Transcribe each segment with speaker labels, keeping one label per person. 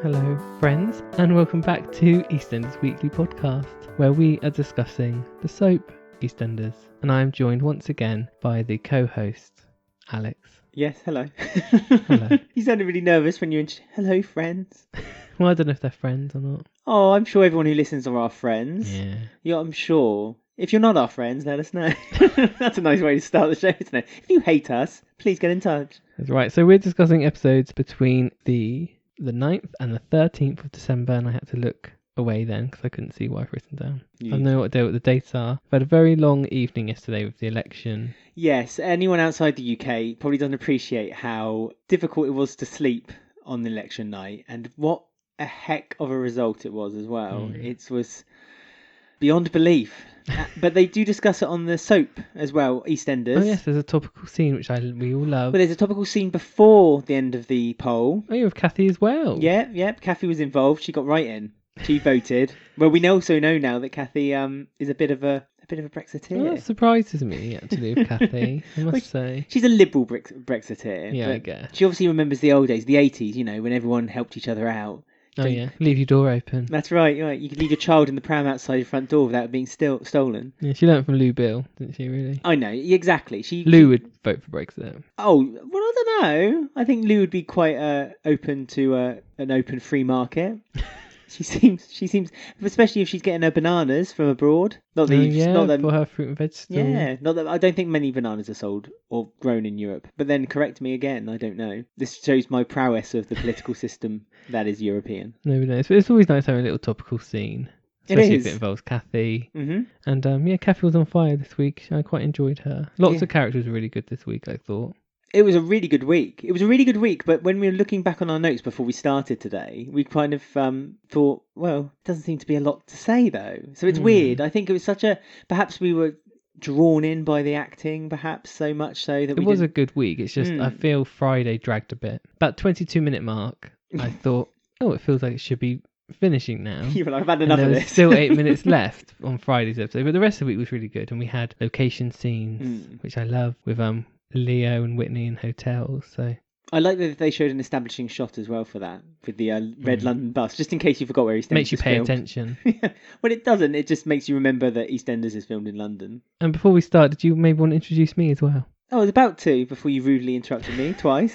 Speaker 1: Hello, friends, and welcome back to EastEnders Weekly Podcast, where we are discussing the soap EastEnders. And I am joined once again by the co-host, Alex.
Speaker 2: Yes, hello.
Speaker 1: Hello.
Speaker 2: You sounded really nervous when you hello, friends.
Speaker 1: Well, I don't know if they're friends or not.
Speaker 2: Oh, I'm sure everyone who listens are our friends.
Speaker 1: Yeah.
Speaker 2: Yeah, I'm sure. If you're not our friends, let us know. That's a nice way to start the show, isn't it? If you hate us, please get in touch.
Speaker 1: That's right. So we're discussing episodes between the 9th and the 13th of December, and I had to look away then because I couldn't see what I've written down. I don't know what the dates are. I've had a very long evening yesterday with the election.
Speaker 2: Yes, anyone outside the UK probably doesn't appreciate how difficult it was to sleep on the election night, and what a heck of a result it was as well. It was beyond belief. But they do discuss it on the soap as well, EastEnders.
Speaker 1: Oh yes, there's a topical scene which we all love.
Speaker 2: But there's a topical scene before the end of the poll.
Speaker 1: Oh, you're with Kathy as well.
Speaker 2: Yeah, Kathy was involved. She got right in. She voted. Well, we also know now that Kathy is a bit of a Brexiteer.
Speaker 1: Well, that surprises me actually with Kathy, I must say.
Speaker 2: She's a liberal Brexiteer.
Speaker 1: Yeah, I guess.
Speaker 2: She obviously remembers the old days, the 80s, when everyone helped each other out.
Speaker 1: Oh yeah, leave your door open.
Speaker 2: That's right. You could leave your child in the pram outside your front door without it being stolen.
Speaker 1: Yeah, she learnt from Lou Bill, didn't she? Really?
Speaker 2: I know exactly.
Speaker 1: Lou would vote for Brexit.
Speaker 2: Oh well, I don't know. I think Lou would be quite open to an open free market. She seems, especially if she's getting her bananas from abroad. Not that
Speaker 1: for her fruit and vegetables.
Speaker 2: Yeah, not that I don't think many bananas are sold or grown in Europe. But then correct me again, I don't know. This shows my prowess of the political system that is European.
Speaker 1: Nobody knows. But it's always nice having a little topical scene. Especially if it involves Kathy.
Speaker 2: Mm-hmm.
Speaker 1: And Kathy was on fire this week. I quite enjoyed her. Lots of characters were really good this week, I thought.
Speaker 2: It was a really good week. But when we were looking back on our notes before we started today, we kind of thought, well, it doesn't seem to be a lot to say, though. So it's weird. I think it was perhaps we were drawn in by the acting, perhaps so much so that
Speaker 1: it was a good week. It's just, I feel Friday dragged a bit. About 22-minute mark, I thought, it feels like it should be finishing now.
Speaker 2: You're like, I've had enough of this.
Speaker 1: There's still 8 minutes left on Friday's episode, but the rest of the week was really good. And we had location scenes, which I love, with Leo and Whitney in hotels. So
Speaker 2: I like that they showed an establishing shot as well for that, with the red London bus, just in case you forgot where EastEnders
Speaker 1: makes you pay
Speaker 2: filmed.
Speaker 1: attention.
Speaker 2: Well, it doesn't. It just makes you remember that EastEnders is filmed in London.
Speaker 1: And before we start, did you maybe want to introduce me as well?
Speaker 2: I was about to, before you rudely interrupted me twice.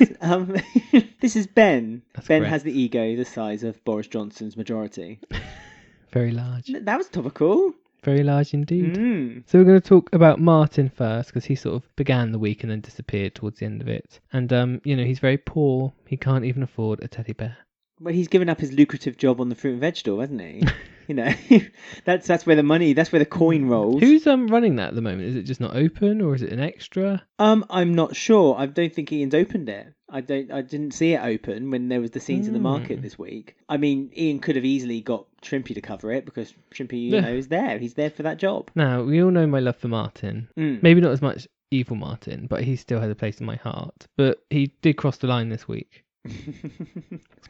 Speaker 2: This is Ben.
Speaker 1: That's
Speaker 2: Ben
Speaker 1: correct.
Speaker 2: has the ego the size of Boris Johnson's majority.
Speaker 1: Very large.
Speaker 2: That was topical.
Speaker 1: Very large indeed. So we're going to talk about Martin first, because he sort of began the week and then disappeared towards the end of it. And, he's very poor. He can't even afford a teddy bear.
Speaker 2: Well, he's given up his lucrative job on the fruit and veg store, hasn't he? That's where the coin rolls.
Speaker 1: Who's running that at the moment? Is it just not open, or is it an extra?
Speaker 2: I'm not sure. I don't think Ian's opened it. I didn't see it open when there was the scenes in the market this week. I mean, Ian could have easily got Shrimpy to cover it, because Shrimpy, is there. He's there for that job.
Speaker 1: Now, we all know my love for Martin. Maybe not as much evil Martin, but he still has a place in my heart. But he did cross the line this week.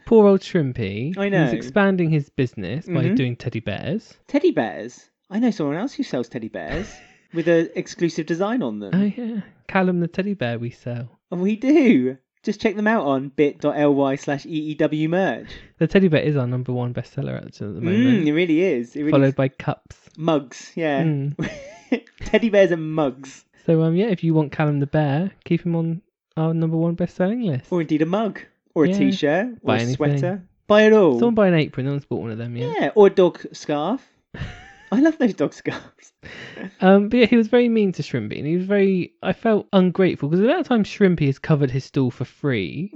Speaker 1: Poor old Shrimpy.
Speaker 2: I know.
Speaker 1: He's expanding his business by doing teddy bears.
Speaker 2: Teddy bears? I know someone else who sells teddy bears with an exclusive design on them.
Speaker 1: Oh yeah, Callum the teddy bear we sell.
Speaker 2: And we do. Just check them out on bit.ly/EEW merch.
Speaker 1: The teddy bear is our number one bestseller at the moment.
Speaker 2: It really is.
Speaker 1: Followed by cups.
Speaker 2: Mugs, yeah. Teddy bears and mugs.
Speaker 1: So if you want Callum the bear, keep him on our number one best-selling list.
Speaker 2: Or indeed a mug. Or a t-shirt. Or a
Speaker 1: anything.
Speaker 2: sweater. Buy it all.
Speaker 1: Someone buy an apron. No one's bought one of them yet.
Speaker 2: Yeah, or a dog scarf. I love those dog scarves.
Speaker 1: But he was very mean to Shrimpy, and I felt ungrateful, because the amount of time Shrimpy has covered his stall for free,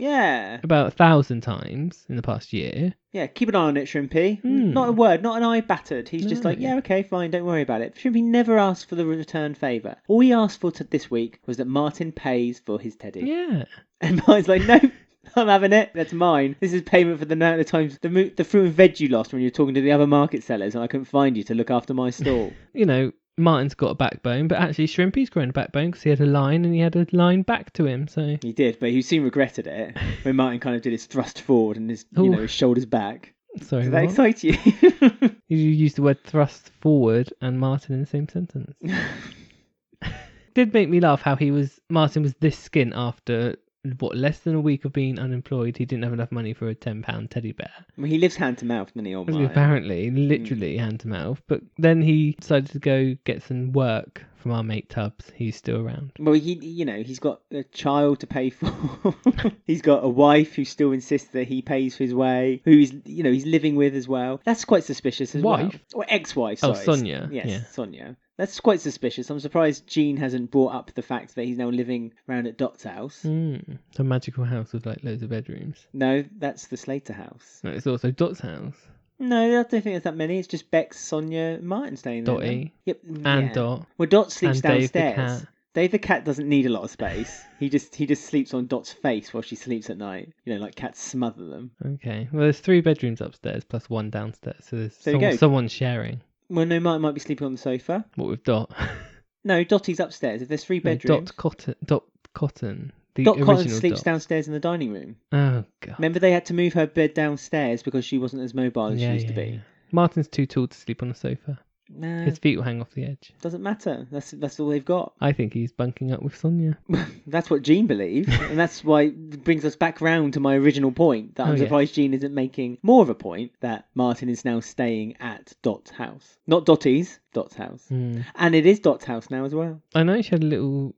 Speaker 1: about 1,000 times in the past year.
Speaker 2: Yeah, keep an eye on it, Shrimpy. Not a word, not an eye battered. He's just like, okay, fine, don't worry about it. Shrimpy never asked for the return favour. All he asked for this week was that Martin pays for his teddy.
Speaker 1: Yeah.
Speaker 2: And Martin's like, no, I'm having it. That's mine. This is payment for the amount of times the fruit and veg you lost when you were talking to the other market sellers and I couldn't find you to look after my stall.
Speaker 1: Martin's got a backbone, but actually Shrimpy's grown a backbone because he had a line and he had a line back to him. So
Speaker 2: he did, but he soon regretted it when Martin kind of did his thrust forward and his his shoulders back.
Speaker 1: Sorry,
Speaker 2: does that excite you?
Speaker 1: You used the word thrust forward and Martin in the same sentence. Did make me laugh how Martin was this skint after less than a week of being unemployed, he didn't have enough money for a £10 teddy bear.
Speaker 2: Well, he lives hand to mouth, doesn't he, old Martin?
Speaker 1: Apparently, literally hand to mouth. But then he decided to go get some work from our mate Tubbs. He's still around.
Speaker 2: Well, he's got a child to pay for. He's got a wife who still insists that he pays for his way, who he's living with as well. That's quite suspicious as well. Or ex-wife, sorry.
Speaker 1: Oh, Sonia.
Speaker 2: Yes,
Speaker 1: yeah.
Speaker 2: Sonia. That's quite suspicious. I'm surprised Jean hasn't brought up the fact that he's now living round at Dot's house.
Speaker 1: A magical house with like loads of bedrooms.
Speaker 2: No, that's the Slater house.
Speaker 1: No, it's also Dot's house.
Speaker 2: No, I don't think there's that many. It's just Bex, Sonia, Martin staying there.
Speaker 1: Dotty.
Speaker 2: Yep.
Speaker 1: And Dot.
Speaker 2: Well, Dot sleeps
Speaker 1: and
Speaker 2: downstairs.
Speaker 1: Dave the cat.
Speaker 2: Dave the cat doesn't need a lot of space. He just sleeps on Dot's face while she sleeps at night. Like cats smother them.
Speaker 1: Okay. Well, there's 3 bedrooms upstairs plus 1 downstairs, so there's someone sharing.
Speaker 2: Well, no, Martin might be sleeping on the sofa.
Speaker 1: What with Dot?
Speaker 2: No, Dottie's upstairs. If there's 3 bedrooms.
Speaker 1: Dot Cotton.
Speaker 2: Dot Cotton sleeps downstairs in the dining room.
Speaker 1: Oh god.
Speaker 2: Remember they had to move her bed downstairs because she wasn't as mobile as she used to be.
Speaker 1: Yeah. Martin's too tall to sleep on the sofa.
Speaker 2: Nah,
Speaker 1: His feet will hang off the edge.
Speaker 2: Doesn't matter. That's all they've got.
Speaker 1: I think he's bunking up with Sonia.
Speaker 2: That's what Jean believes, and that's why it brings us back round to my original point that I'm surprised Jean isn't making more of a point that Martin is now staying at Dot's house. Not Dottie's, Dot's house. And it is Dot's house now as well.
Speaker 1: I know she had a little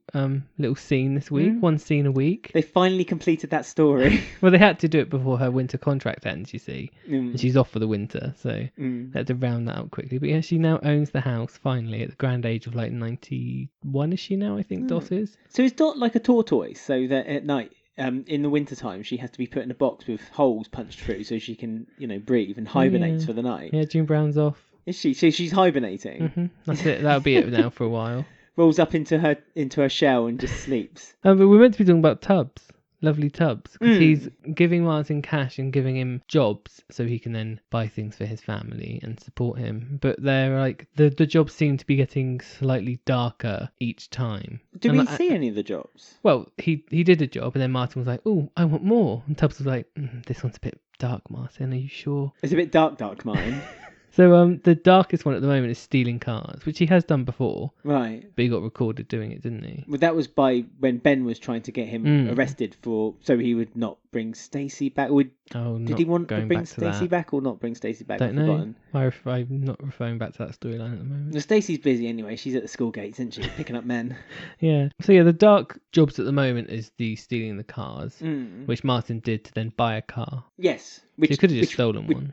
Speaker 1: scene this week, 1 scene a week.
Speaker 2: They finally completed that story.
Speaker 1: Well, they had to do it before her winter contract ends, you see. And she's off for the winter, so they had to round that up quickly. But yeah, she now owns the house, finally, at the grand age of like 91, is she now, I think Dot is?
Speaker 2: So is Dot like a tortoise, so that at night, in the wintertime, she has to be put in a box with holes punched through so she can, breathe and hibernates for the night?
Speaker 1: Yeah, June Brown's off.
Speaker 2: Is she? So she's hibernating?
Speaker 1: Mm-hmm. That's it. That'll be it now for a while.
Speaker 2: Rolls up into her shell and just sleeps.
Speaker 1: But we're meant to be talking about Tubbs. Lovely Tubbs. Because he's giving Martin cash and giving him jobs so he can then buy things for his family and support him. But they're like, the jobs seem to be getting slightly darker each time.
Speaker 2: Do we see any of the jobs?
Speaker 1: Well, he did a job and then Martin was like, oh, I want more. And Tubbs was like, this one's a bit dark, Martin. Are you sure?
Speaker 2: It's a bit dark, Martin.
Speaker 1: So the darkest one at the moment is stealing cars, which he has done before.
Speaker 2: Right.
Speaker 1: But he got recorded doing it, didn't he?
Speaker 2: Well, that was when Ben was trying to get him arrested so he would not bring Stacey back. Did he want to bring Stacey back or not bring Stacey back?
Speaker 1: Don't know. I'm not referring back to that storyline at the moment.
Speaker 2: Well, Stacey's busy anyway. She's at the school gates, isn't she? Picking up men.
Speaker 1: Yeah. So yeah, the dark jobs at the moment is the stealing the cars, which Martin did to then buy a car.
Speaker 2: Yes.
Speaker 1: Which he could have just stolen one.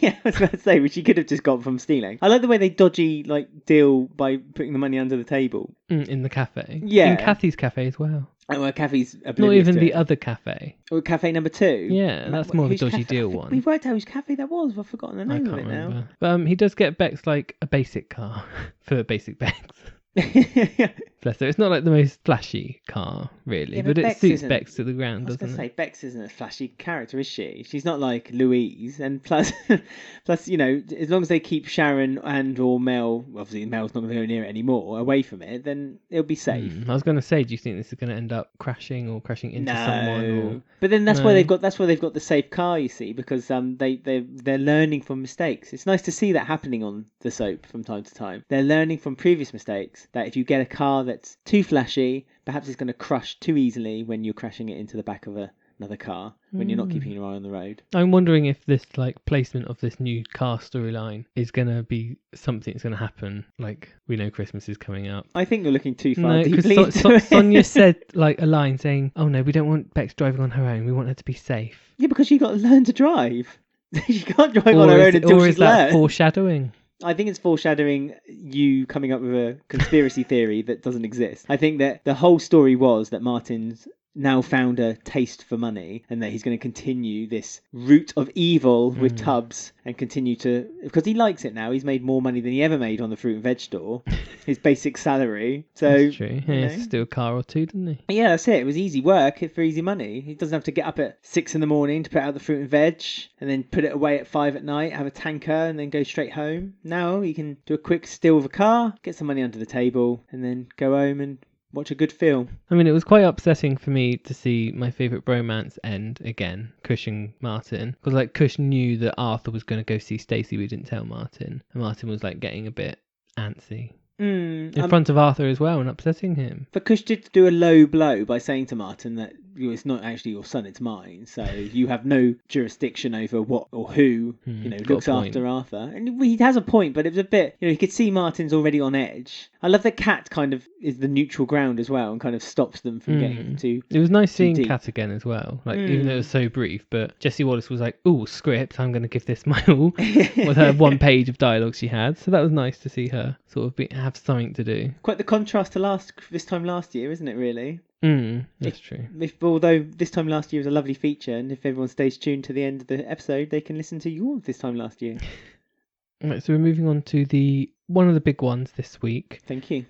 Speaker 2: Yeah, I was about to say, which he could have just got from stealing. I like the way they dodgy deal by putting the money under the table.
Speaker 1: In the cafe.
Speaker 2: Yeah.
Speaker 1: In Kathy's cafe as well.
Speaker 2: Oh, well, Kathy's
Speaker 1: not even the other cafe.
Speaker 2: Oh, cafe number 2?
Speaker 1: Yeah, that's more of a dodgy deal one.
Speaker 2: We worked out whose cafe that was. I've forgotten the name of it now.
Speaker 1: But he does get Bex like a basic car for basic Bex. Bless her. It's not like the most flashy car, really, but it suits Bex to the ground, doesn't it? I was
Speaker 2: going to say, Bex isn't a flashy character, is she? She's not like Louise, and plus, as long as they keep Sharon and or Mel, obviously Mel's not going to go near it anymore, away from it, then it'll be safe.
Speaker 1: I was going to say, do you think this is going to end up crashing into someone? Or...
Speaker 2: But then that's why they've got the safe car, you see, because they're learning from mistakes. It's nice to see that happening on the soap from time to time. They're learning from previous mistakes. That if you get a car that's too flashy, perhaps it's going to crush too easily when you're crashing it into the back of another car when you're not keeping your eye on the road. I'm wondering if this placement of this new car storyline is going to be something that's going to happen. We know Christmas is coming up. I think you're looking too far deeply into it. Sonia said a line saying, "Oh no, we don't want Bex driving on her own. We want her to be safe." Yeah, because she got to learn to drive. She can't drive on her own until she's learned. Or is that foreshadowing? I think it's foreshadowing you coming up with a conspiracy theory that doesn't exist. I think that the whole story was that Martin's now found a taste for money and that he's going to continue this route of evil with Tubbs and continue to... Because he likes it now. He's made more money than he ever made on the fruit and veg store. His basic salary. So, that's true. He has to steal a car or two, didn't he? Yeah, that's it. It was easy work for easy money. He doesn't have to get up at 6 a.m. to put out the fruit and veg and then put it away at 5 p.m, have a tanker and then go straight home. Now he can do a quick steal of a car, get some money under the table and then go home and watch a good film. I mean, it was quite upsetting for me to see my favourite bromance end again, Cush and Martin. Because Cush knew that Arthur was going to go see Stacey, we didn't tell Martin. And Martin was getting a bit antsy. In front of Arthur as well and upsetting him. But Cush did do a low blow by saying to Martin that it's not actually your son, it's mine. So you have no jurisdiction over what or who, looks after Arthur. And he has a point, but it was a bit, you could see Martin's already on edge. I love that Cat kind of is the neutral ground as well and kind of stops them from getting too.
Speaker 1: It was nice seeing
Speaker 2: deep.
Speaker 1: Cat again as well. Like even though it was so brief, but Jessie Wallace was like, "Oh, script, I'm going to give this my all," with her 1 page of dialogue she had. So that was nice to see her sort of have something to do.
Speaker 2: Quite the contrast to this time last year, isn't it? Really.
Speaker 1: That's true.
Speaker 2: Although this time last year was a lovely feature, and if everyone stays tuned to the end of the episode, they can listen to your this time last year.
Speaker 1: Right, so we're moving on to one of the big ones this week.
Speaker 2: Thank you.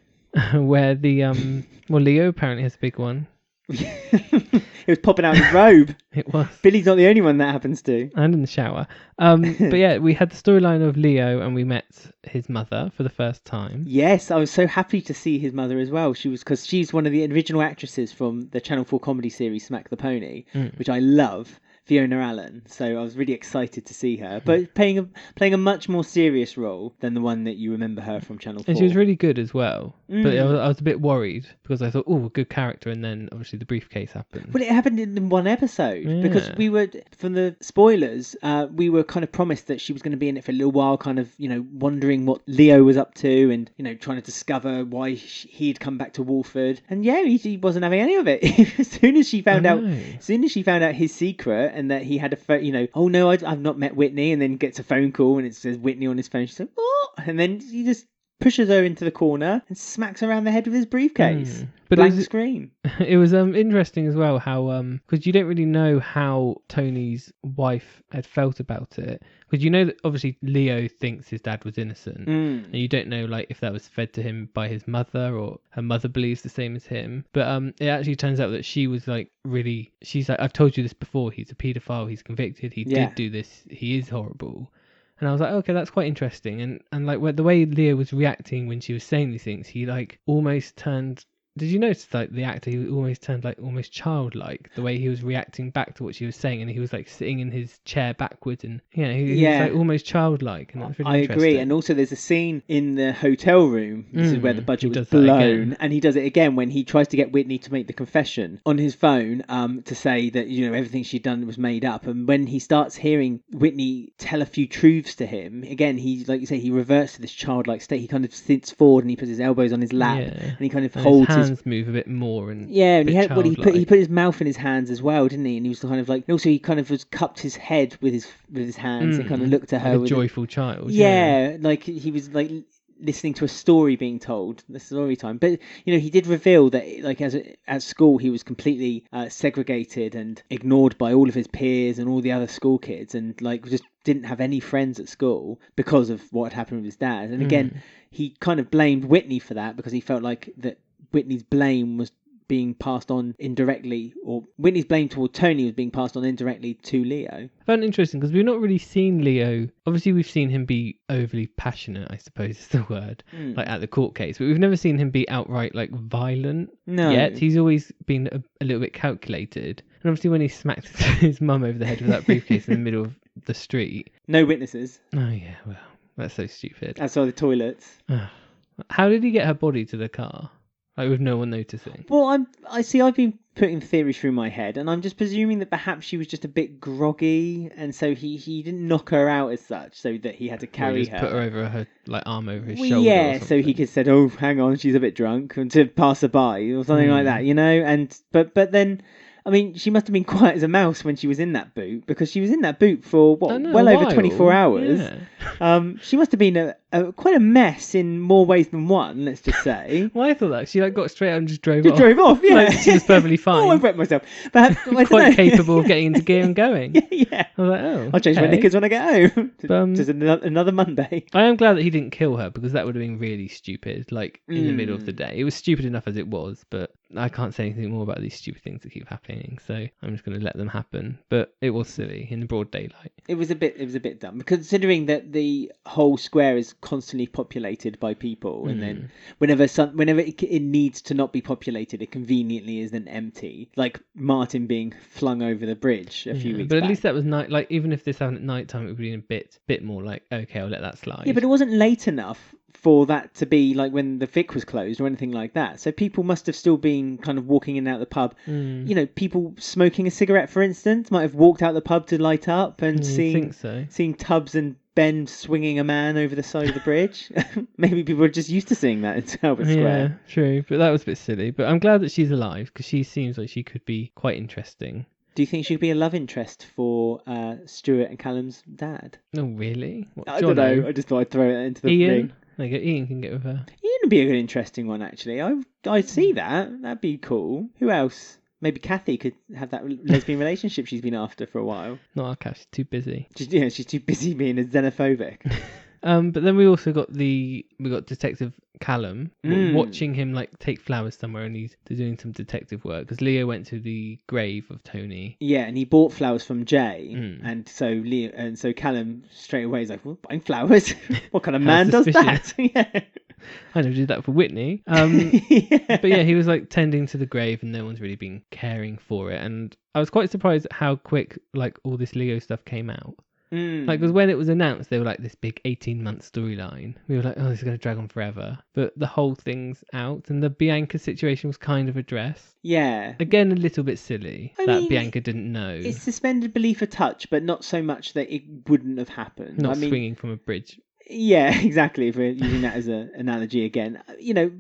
Speaker 1: Where Leo apparently has a big one.
Speaker 2: It was popping out of his robe.
Speaker 1: It was.
Speaker 2: Billy's not the only one that happens to.
Speaker 1: And in the shower. But yeah, we had the storyline of Leo and we met his mother for the first time.
Speaker 2: Yes, I was so happy to see his mother as well. Because she's one of the original actresses from the Channel 4 comedy series Smack the Pony, which I love. Fiona Allen, so I was really excited to see her, but playing a much more serious role than the one that you remember her from Channel 4.
Speaker 1: And she was really good as well, but I was a bit worried because I thought, oh, good character, and then obviously the briefcase happened.
Speaker 2: Well, it happened in one episode, because we were, from the spoilers, we were kind of promised that she was going to be in it for a little while, kind of, wondering what Leo was up to and, trying to discover why he'd come back to Walford. And yeah, he wasn't having any of it. As soon as she found out his secret, and that he had a phone, oh no, I've not met Whitney, and then gets a phone call and it says Whitney on his phone. She's like, what? And then he just pushes her into the corner and smacks her around the head with his briefcase. But blank screen.
Speaker 1: It was interesting as well how because you don't really know how Tony's wife had felt about it, because that obviously Leo thinks his dad was innocent, and you don't know like if that was fed to him by his mother or her mother believes the same as him. But it actually turns out that she was like she's like, I've told you this before, he's a paedophile, he's convicted, he did do this, he is horrible. And I was like, okay, that's quite interesting. And like the way Leo was reacting when she was saying these things, he like almost turned. Did you notice like the actor? He almost turned like almost childlike the way he was reacting back to what she was saying, and he was like sitting in his chair backwards, and he was like almost childlike. And that's really interesting.
Speaker 2: I agree. And also, there's a scene in the hotel room. This is where the budget was blown, and he does it again when he tries to get Whitney to make the confession on his phone, to say that everything she'd done was made up. And when he starts hearing Whitney tell a few truths to him, again, he, like you say, he reverts to this childlike state. He kind of sits forward and he puts his elbows on his lap, and he kind of holds his
Speaker 1: hands move a bit more, and
Speaker 2: and he put his mouth in his hands as well, didn't he? And he was kind of like, and also he kind of was cupped his head with his hands and kind of looked at her
Speaker 1: like
Speaker 2: with
Speaker 1: a joyful child.
Speaker 2: Like he was like listening to a story being told, the story time. But he did reveal that like at school he was completely segregated and ignored by all of his peers and all the other school kids, and like just didn't have any friends at school because of what had happened with his dad. And again, he kind of blamed Whitney for that, because he felt like that Whitney's blame was being passed on indirectly, or Whitney's blame toward Tony was being passed on indirectly to Leo.
Speaker 1: I found it interesting because we've not really seen Leo. Obviously, we've seen him be overly passionate, I suppose is the word, like at the court case, but we've never seen him be outright like violent. No. Yet he's always been a little bit calculated. And obviously, when he smacked his mum over the head with that briefcase in the middle of the street,
Speaker 2: no witnesses.
Speaker 1: Oh yeah, well, that's so stupid.
Speaker 2: Outside the toilets.
Speaker 1: How did he get her body to the car? Like with no one noticing.
Speaker 2: Well, I've been putting theories through my head, and I'm just presuming that perhaps she was just a bit groggy, and so he didn't knock her out as such, so that he had to carry her.
Speaker 1: Put her over her arm over his shoulder.
Speaker 2: Yeah, so he could said, "Oh, hang on, she's a bit drunk," and to pass her by or something like that, And but then. I mean, she must have been quiet as a mouse when she was in that boot, because she was in that boot for well over 24 hours. Yeah. She must have been quite a mess in more ways than one, let's just say.
Speaker 1: Well, I thought that she got straight out and just drove off.
Speaker 2: Drove off, yeah.
Speaker 1: She was perfectly fine.
Speaker 2: Oh, I wet myself. But
Speaker 1: quite capable of getting into gear and going.
Speaker 2: Yeah.
Speaker 1: I was like, oh,
Speaker 2: I'll change my knickers when I get home. Just another Monday.
Speaker 1: I am glad that he didn't kill her, because that would have been really stupid, like in the middle of the day. It was stupid enough as it was, but I can't say anything more about these stupid things that keep happening, so I'm just going to let them happen. But it was silly in the broad daylight.
Speaker 2: It was a bit dumb, considering that the whole square is constantly populated by people, and then whenever it needs to not be populated, it conveniently is then empty. Like Martin being flung over the bridge a few weeks
Speaker 1: but at
Speaker 2: back.
Speaker 1: least that was night. Like even if this happened at night time, it would be a bit more like, okay, I'll let that slide.
Speaker 2: Yeah, but it wasn't late enough for that to be like when the Vic was closed or anything like that. So people must have still been kind of walking in and out of the pub. You know, people smoking a cigarette, for instance, might have walked out the pub to light up and seeing Tubbs and Ben swinging a man over the side of the bridge. Maybe people are just used to seeing that in Talbot Square.
Speaker 1: Yeah, true. But that was a bit silly. But I'm glad that she's alive because she seems like she could be quite interesting.
Speaker 2: Do you think she'd be a love interest for Stuart and Callum's dad?
Speaker 1: Oh, really? What,
Speaker 2: I don't know. I just thought I'd throw it into the
Speaker 1: Ian?
Speaker 2: ring.
Speaker 1: Ian can get with her.
Speaker 2: Ian would be a good interesting one, actually. I'd see that. That'd be cool. Who else? Maybe Kathy could have that lesbian relationship she's been after for a while.
Speaker 1: Not our Kath, she's too busy.
Speaker 2: She's too busy being a xenophobic.
Speaker 1: But then we also got Detective Callum watching him like take flowers somewhere, and he's doing some detective work because Leo went to the grave of Tony.
Speaker 2: Yeah, and he bought flowers from Jay, and so Callum straight away is like, well, buying flowers? What kind of man does that? Yeah.
Speaker 1: I never did that for Whitney. But yeah, he was like tending to the grave, and no one's really been caring for it. And I was quite surprised at how quick like all this Leo stuff came out. Like, because when it was announced, they were like this big 18-month storyline. We were like, oh, this is going to drag on forever. But the whole thing's out, and the Bianca situation was kind of addressed.
Speaker 2: Yeah.
Speaker 1: Again, a little bit silly that Bianca didn't know.
Speaker 2: It's suspended belief a touch, but not so much that it wouldn't have happened.
Speaker 1: Not swinging from a bridge.
Speaker 2: Yeah, exactly. If we're using that as an analogy again,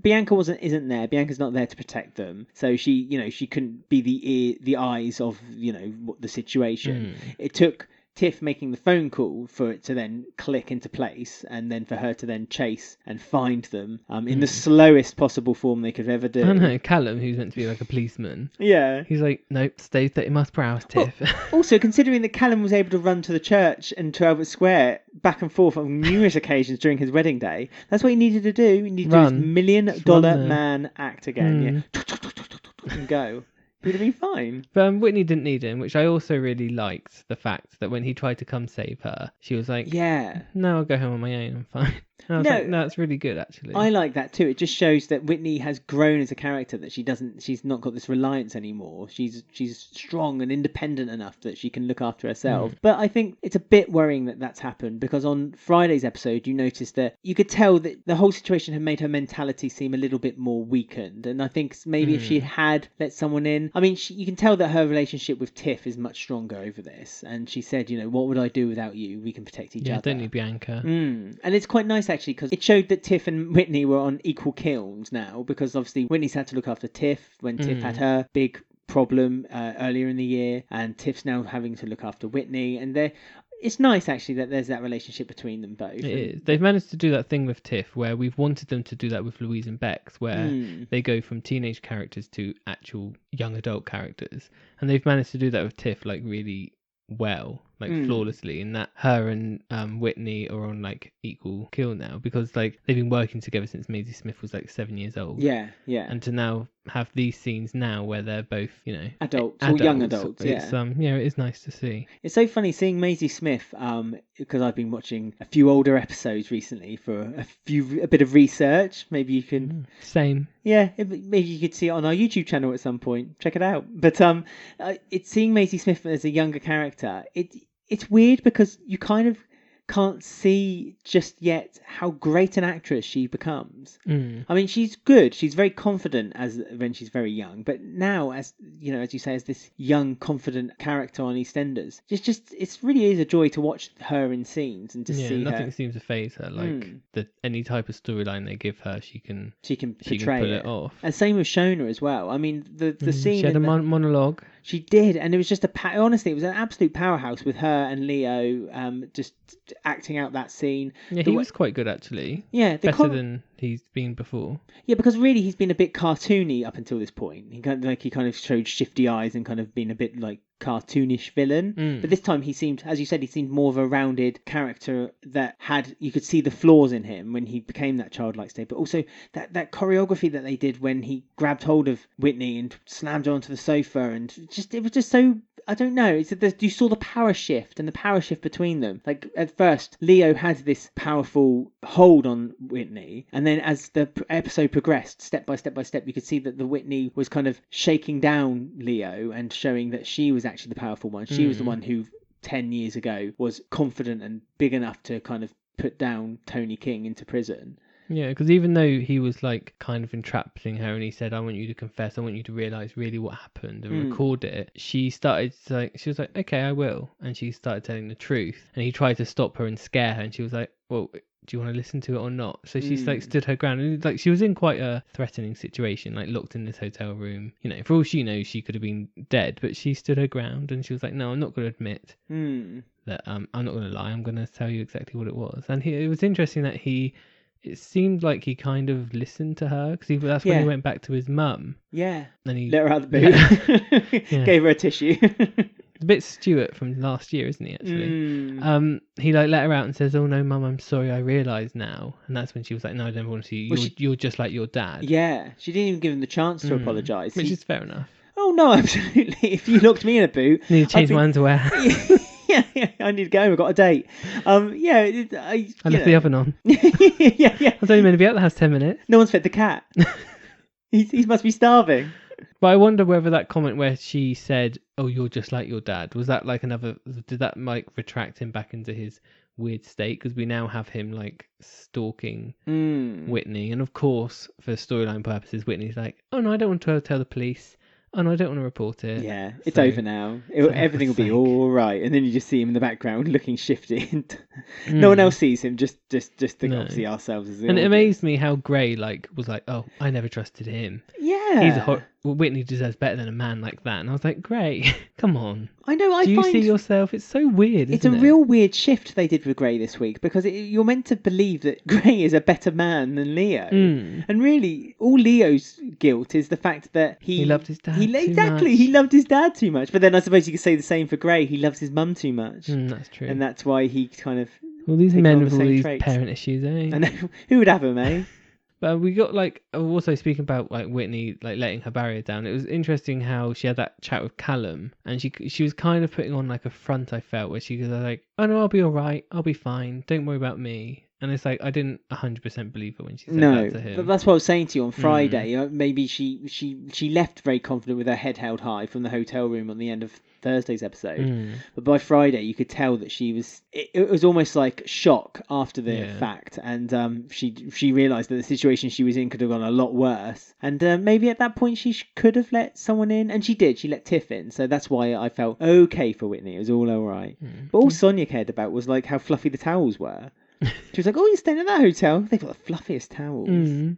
Speaker 2: Bianca isn't there. Bianca's not there to protect them, so she couldn't be the eyes of the situation. It took Tiff making the phone call for it to then click into place, and then for her to then chase and find them in the slowest possible form they could ever do.
Speaker 1: I know, Callum, who's meant to be like a policeman.
Speaker 2: Yeah.
Speaker 1: He's like, nope, stay 30 miles per hour, Tiff.
Speaker 2: Well, also, considering that Callum was able to run to the church and to Albert Square back and forth on numerous occasions during his wedding day, that's what he needed to do. He needed to do his $1 million man act again. Yeah. And go. He'd have been fine.
Speaker 1: But Whitney didn't need him, which I also really liked the fact that when he tried to come save her, she was like,
Speaker 2: yeah,
Speaker 1: no, I'll go home on my own, I'm fine. And I was like, no, it's really good, actually.
Speaker 2: I like that too. It just shows that Whitney has grown as a character, that she's not got this reliance anymore. She's strong and independent enough that she can look after herself. But I think it's a bit worrying that that's happened, because on Friday's episode, you noticed that you could tell that the whole situation had made her mentality seem a little bit more weakened. And I think maybe if she had let someone in, I mean, you can tell that her relationship with Tiff is much stronger over this. And she said, what would I do without you? We can protect each other.
Speaker 1: Yeah, don't need Bianca.
Speaker 2: And it's quite nice, actually, because it showed that Tiff and Whitney were on equal kilns now, because obviously Whitney's had to look after Tiff when Tiff had her big problem earlier in the year, and Tiff's now having to look after Whitney, and it's nice, actually, that there's that relationship between them both. It
Speaker 1: is. They've managed to do that thing with Tiff where we've wanted them to do that with Louise and Bex, where they go from teenage characters to actual young adult characters, and they've managed to do that with Tiff like really well, like flawlessly, in that her and Whitney are on like equal kill now, because like they've been working together since Maisie Smith was like 7 years old.
Speaker 2: Yeah.
Speaker 1: And to now have these scenes now where they're both,
Speaker 2: adults or young adults.
Speaker 1: It's it is nice to see.
Speaker 2: It's so funny seeing Maisie Smith, because I've been watching a few older episodes recently for a bit of research. Maybe you can
Speaker 1: same.
Speaker 2: Yeah, maybe you could see it on our YouTube channel at some point. Check it out. But it's seeing Maisie Smith as a younger character. It's weird because you kind of can't see just yet how great an actress she becomes. I mean, she's good. She's very confident when she's very young. But now, as you say, as this young, confident character on EastEnders, it really is a joy to watch her in scenes and to see her.
Speaker 1: Nothing seems to faze her. Like any type of storyline they give her, she can
Speaker 2: portray
Speaker 1: pull it off.
Speaker 2: And same with Shona as well. I mean, the scene.
Speaker 1: She had a monologue.
Speaker 2: She did, and it was just honestly, it was an absolute powerhouse with her and Leo, just acting out that scene.
Speaker 1: Yeah, he was quite good actually.
Speaker 2: Yeah,
Speaker 1: better than he's been before.
Speaker 2: Yeah, because really he's been a bit cartoony up until this point. He kind of showed shifty eyes and kind of been a bit like cartoonish villain. But this time he seemed, as you said, he seemed more of a rounded character that you could see the flaws in him when he became that childlike state. But also that choreography that they did when he grabbed hold of Whitney and slammed her onto the sofa, and it was just so I don't know. You saw the power shift and the power shift between them. Like at first, Leo had this powerful hold on Whitney, and then as the episode progressed, step by step, you could see that the Whitney was kind of shaking down Leo and showing that she was actually the powerful one. She was the one who 10 years ago was confident and big enough to kind of put down Tony King into prison.
Speaker 1: Yeah, because even though he was like kind of entrapping her and he said, I want you to confess, I want you to realise really what happened and record it, she was like, okay, I will. And she started telling the truth. And he tried to stop her and scare her, and she was like, well, do you want to listen to it or not? So she's like stood her ground, and like she was in quite a threatening situation, like locked in this hotel room. You know, for all she knows, she could have been dead, but she stood her ground and she was like, no, I'm not going to admit that I'm not going to lie. I'm going to tell you exactly what it was. And it was interesting that it seemed like he kind of listened to her, because that's when he went back to his mum.
Speaker 2: Yeah.
Speaker 1: And he
Speaker 2: let her out the boot. Gave her a tissue.
Speaker 1: It's a bit Stuart from last year, isn't he, actually? He like let her out and says, oh no, mum, I'm sorry, I realise now. And that's when she was like, no, I don't want to see you. You're just like your dad.
Speaker 2: Yeah. She didn't even give him the chance to apologise.
Speaker 1: Which is fair enough.
Speaker 2: Oh no, absolutely. If you locked me in a boot...
Speaker 1: I need to change my underwear.
Speaker 2: Yeah, I need to go. I've got a date. I
Speaker 1: left the oven on.
Speaker 2: yeah.
Speaker 1: I was only meant to be at the house 10 minutes.
Speaker 2: No one's fed the cat. he must be starving.
Speaker 1: But I wonder whether that comment where she said, oh, you're just like your dad, was that like did that like retract him back into his weird state? Because we now have him like stalking Whitney. And of course, for storyline purposes, Whitney's like, oh no, I don't want to tell the police. Oh no, I don't want to report it.
Speaker 2: Yeah, it's over now. Everything will be all right. And then you just see him in the background looking shifty. No one else sees him. Just obviously ourselves as the
Speaker 1: And
Speaker 2: audience.
Speaker 1: it amazed me how Gray was like, oh, I never trusted him.
Speaker 2: Yeah,
Speaker 1: Whitney deserves better than a man like that. And I was like, Gray, come on.
Speaker 2: I know.
Speaker 1: Do you see yourself? It's so weird.
Speaker 2: It's a real weird shift they did with Gray this week, because you're meant to believe that Gray is a better man than Leo, and really, all Leo's guilt is the fact that he
Speaker 1: loved his dad.
Speaker 2: He loved his dad too much. But then I suppose you could say the same for Gray. He loves his mum too much.
Speaker 1: That's true.
Speaker 2: And that's why he kind of...
Speaker 1: All these men with all these parent issues, eh?
Speaker 2: I know. Who would have them, eh?
Speaker 1: But we got also speaking about like Whitney like letting her barrier down. It was interesting how she had that chat with Callum, and she was kind of putting on like a front, I felt, where she was like, oh no, I'll be all right, I'll be fine, don't worry about me. And it's like I didn't 100% believe her when she said that to him.
Speaker 2: But that's what I was saying to you on Friday. Maybe she left very confident with her head held high from the hotel room on the end of Thursday's episode. But by Friday, you could tell that she was... It was almost like shock after the fact. And she realised that the situation she was in could have gone a lot worse. And maybe at that point, she could have let someone in. And she did. She let Tiff in. So that's why I felt okay for Whitney. It was all right. But all Sonia cared about was like how fluffy the towels were. She was like, oh, you're staying at that hotel? They've got the fluffiest towels.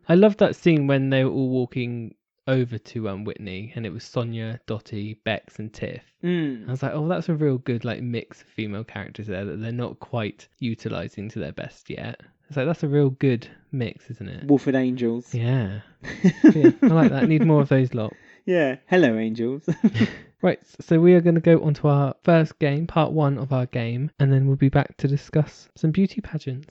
Speaker 1: I loved that scene when they were all walking over to Whitney, and it was Sonia, Dottie, Bex and Tiff. I was like, oh, that's a real good like mix of female characters there that they're not quite utilising to their best yet. It's like, that's a real good mix, isn't it?
Speaker 2: Walford Angels.
Speaker 1: Yeah. I like that. Need more of those lot.
Speaker 2: Yeah. Hello, Angels.
Speaker 1: Right, so we are going to go on to our first game, part 1 of our game, and then we'll be back to discuss some beauty pageants.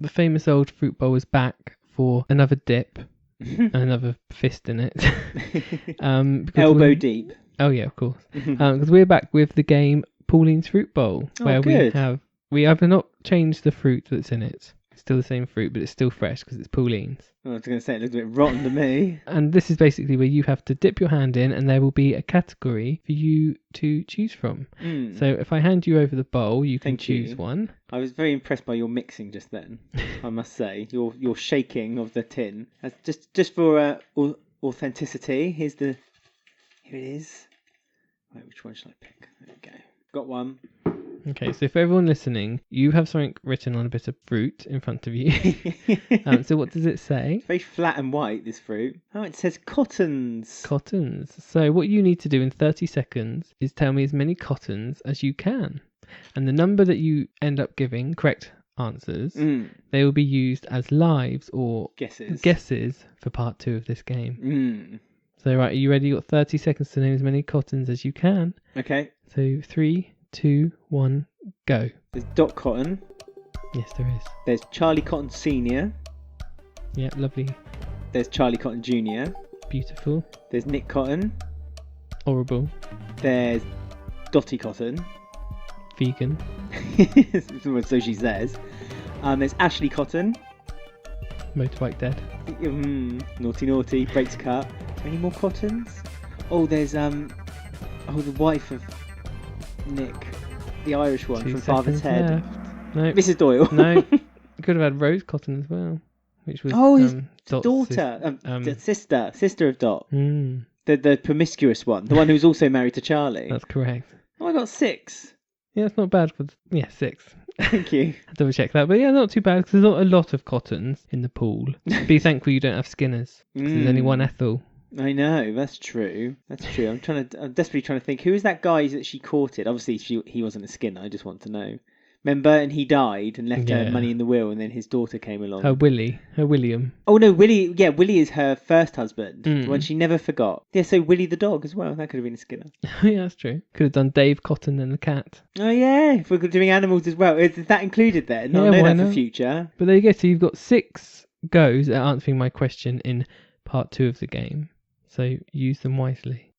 Speaker 1: The famous old fruit bowl is back for another dip and another fist in it.
Speaker 2: Elbow deep.
Speaker 1: Oh yeah, of course. Because we're back with the game Pauline's Fruit Bowl, where we have not changed the fruit that's in it. It's still the same fruit, but it's still fresh because it's Pauline's.
Speaker 2: I was going to say it looks a bit rotten to me.
Speaker 1: And this is basically where you have to dip your hand in, and there will be a category for you to choose from. So if I hand you over the bowl, you can choose one.
Speaker 2: I was very impressed by your mixing just then. I must say, your shaking of the tin. Just for authenticity. Here it is. Right, which one should I pick? There we go. Got one.
Speaker 1: Okay, so for everyone listening, you have something written on a bit of fruit in front of you. So what does it say?
Speaker 2: It's very flat and white, this fruit. Oh, it says cottons.
Speaker 1: Cottons. So what you need to do in 30 seconds is tell me as many cottons as you can. And the number that you end up giving, correct answers, they will be used as lives or guesses for part 2 of this game. So right, are you ready? You've got 30 seconds to name as many cottons as you can.
Speaker 2: Okay.
Speaker 1: So 3, 2, 1, go.
Speaker 2: There's Dot Cotton.
Speaker 1: Yes, there is.
Speaker 2: There's Charlie Cotton Senior.
Speaker 1: Yeah, lovely.
Speaker 2: There's Charlie Cotton Junior.
Speaker 1: Beautiful.
Speaker 2: There's Nick Cotton.
Speaker 1: Horrible.
Speaker 2: There's Dottie Cotton.
Speaker 1: Vegan.
Speaker 2: So she says. There's Ashley Cotton.
Speaker 1: Motorbike dead.
Speaker 2: Naughty. Breaks cut. Any more Cottons? Oh, there's the wife of Nick, the Irish one from Father's Head.
Speaker 1: No.
Speaker 2: Mrs. Doyle.
Speaker 1: No. Could have had Rose Cotton as well, which was
Speaker 2: his
Speaker 1: Dot's
Speaker 2: daughter, sister of Dot.
Speaker 1: Mm.
Speaker 2: The promiscuous one, the one who's also married to Charlie.
Speaker 1: That's correct.
Speaker 2: Oh, I got 6.
Speaker 1: Yeah, it's not bad for 6.
Speaker 2: Thank you.
Speaker 1: Double check that, but yeah, not too bad because there's not a lot of Cottons in the pool. Be thankful you don't have Skinners. There's only one Ethel.
Speaker 2: I know, that's true. I'm desperately trying to think, who is that guy that she courted? Obviously, he wasn't a Skinner. I just want to know. Remember, and he died and left her money in the will, and then his daughter came along.
Speaker 1: Her William.
Speaker 2: Oh no, Willie. Yeah, Willie is her first husband, the one she never forgot. Yeah, so Willie the dog as well. That could have been a Skinner.
Speaker 1: Yeah, that's true. Could have done Dave Cotton and the cat.
Speaker 2: Oh yeah, if we're doing animals as well, is that included there? No,
Speaker 1: yeah,
Speaker 2: know that
Speaker 1: not?
Speaker 2: For future.
Speaker 1: But there you go. So you've got 6 goes at answering my question in part 2 of the game. So use them wisely.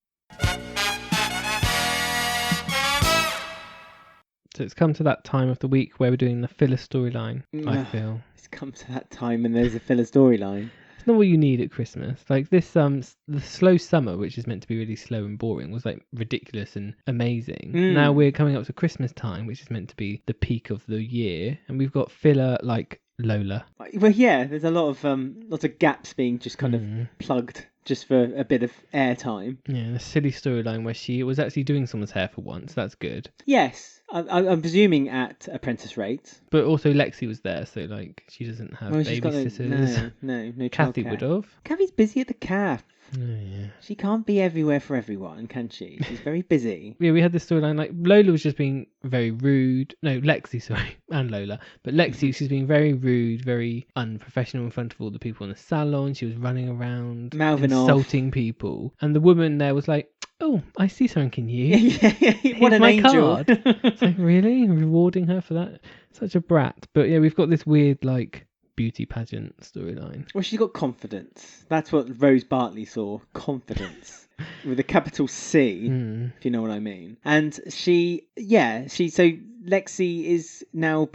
Speaker 1: So it's come to that time of the week where we're doing the filler storyline, I feel.
Speaker 2: It's come to that time and there's a filler storyline.
Speaker 1: It's not what you need at Christmas. Like this, the slow summer, which is meant to be really slow and boring, was like ridiculous and amazing. Now we're coming up to Christmas time, which is meant to be the peak of the year. And we've got filler like Lola.
Speaker 2: Well, yeah, there's a lot of gaps being just kind of plugged just for a bit of airtime.
Speaker 1: Yeah, and a silly storyline where she was actually doing someone's hair for once. That's good.
Speaker 2: Yes, I'm presuming at apprentice rate.
Speaker 1: But also Lexi was there, so like she doesn't have babysitters.
Speaker 2: No.
Speaker 1: Kathy would have.
Speaker 2: Kathy's busy at the calf.
Speaker 1: Oh, yeah.
Speaker 2: She can't be everywhere for everyone, can she? She's very busy.
Speaker 1: Yeah, we had this storyline, like, Lola was just being very rude. No, Lexi, sorry, and Lola. But Lexi, she's being very rude, very unprofessional in front of all the people in the salon. She was running around, insulting people. And the woman there was like, oh, I see something in you.
Speaker 2: What an angel.
Speaker 1: Card. It's like, really? Rewarding her for that? Such a brat. But yeah, we've got this weird, like, beauty pageant storyline.
Speaker 2: Well, she's got confidence. That's what Rose Bartley saw. Confidence. With a capital C, if you know what I mean. And so Lexi is now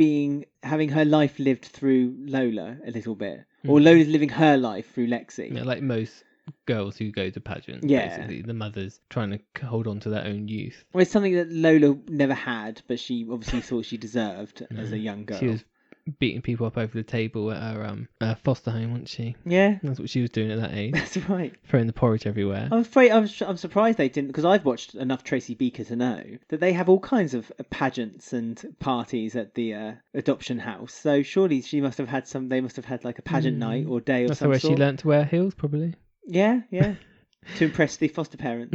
Speaker 2: having her life lived through Lola a little bit. Or Lola's living her life through Lexi.
Speaker 1: Yeah, like most girls who go to pageants, basically. The mothers trying to hold on to their own youth.
Speaker 2: Well, it's something that Lola never had, but she obviously thought she deserved as a young girl.
Speaker 1: She was beating people up over the table at her foster home, wasn't she?
Speaker 2: Yeah.
Speaker 1: That's what she was doing at that age.
Speaker 2: That's right.
Speaker 1: Throwing the porridge everywhere.
Speaker 2: I'm surprised they didn't, because I've watched enough Tracy Beaker to know that they have all kinds of pageants and parties at the adoption house. So surely they must have had like a pageant night or day or
Speaker 1: That's
Speaker 2: some
Speaker 1: where
Speaker 2: sort.
Speaker 1: she learnt to wear heels, probably.
Speaker 2: Yeah. To impress the foster parents.